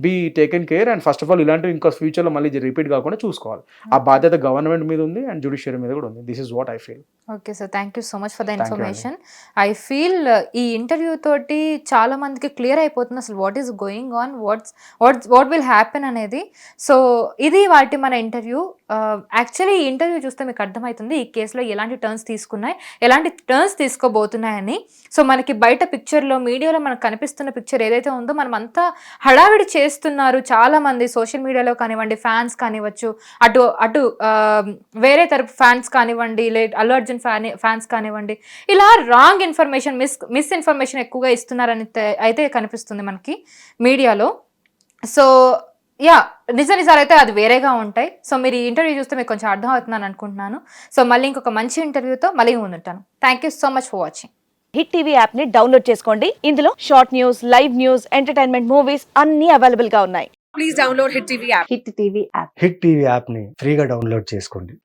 be taken care. And first of all ఇలాంటివి ఇంకా ఫ్యూచర్లో మళ్ళీ రిపీట్ కాకుండా చూసుకోవాలి. ఆ బాధ్యత గవర్నమెంట్ మీద ఉంది అండ్ జ్యుడిషియరీ మీద కూడా ఉంది. This is what I feel. Okay sir, thank you so much for the information. I feel ఈ ఇంటర్వ్యూ తోటి చాలా మందికి క్లియర్ అయిపోతుంది అసలు what is going on, what will happen అనేది. సో ఇది వాటి మన ఇంటర్వ్యూ. యాక్చువల్లీ ఈ ఇంటర్వ్యూ చూస్తే మీకు అర్థమవుతుంది ఈ కేసులో ఎలాంటి టర్న్స్ తీసుకున్నాయి, ఎలాంటి టర్న్స్ తీసుకోబోతున్నాయని. సో మనకి బయట పిక్చర్లో మీడియాలో మనకు కనిపిస్తున్న పిక్చర్ ఏదైతే ఉందో మనం అంతా హడావిడి చేస్తున్నారు చాలా మంది సోషల్ మీడియాలో కానివ్వండి, ఫ్యాన్స్ కానివ్వచ్చు, అటు వేరే తరపు ఫ్యాన్స్ కానివ్వండి, అల్లు అర్జున్ ఫ్యాన్స్ కానివ్వండి, ఇలా రాంగ్ ఇన్ఫర్మేషన్ మిస్ ఇన్ఫర్మేషన్ ఎక్కువగా ఇస్తున్నారని అయితే కనిపిస్తుంది మనకి మీడియాలో. సో యా, నిజాలు అయితే అది వేరేగా ఉంటాయి. సో మీరు ఈ ఇంటర్వ్యూ చూస్తే మీకు కొంచెం అర్థం అవుతుందని అనుకుంటున్నాను. సో మళ్ళీ ఇంకొక మంచి ఇంటర్వ్యూతో మళ్ళీ ముందుంటాను. Thank you so much for watching. Hit TV app ని డౌన్లోడ్ చేసుకోండి. ఇందులో short news, live news, entertainment movies అన్ని అవైలబుల్ గా ఉన్నాయి. Please download Hit TV app. Hit TV app Hit TV యాప్ని ఫ్రీగా డౌన్లోడ్ చేసుకోండి.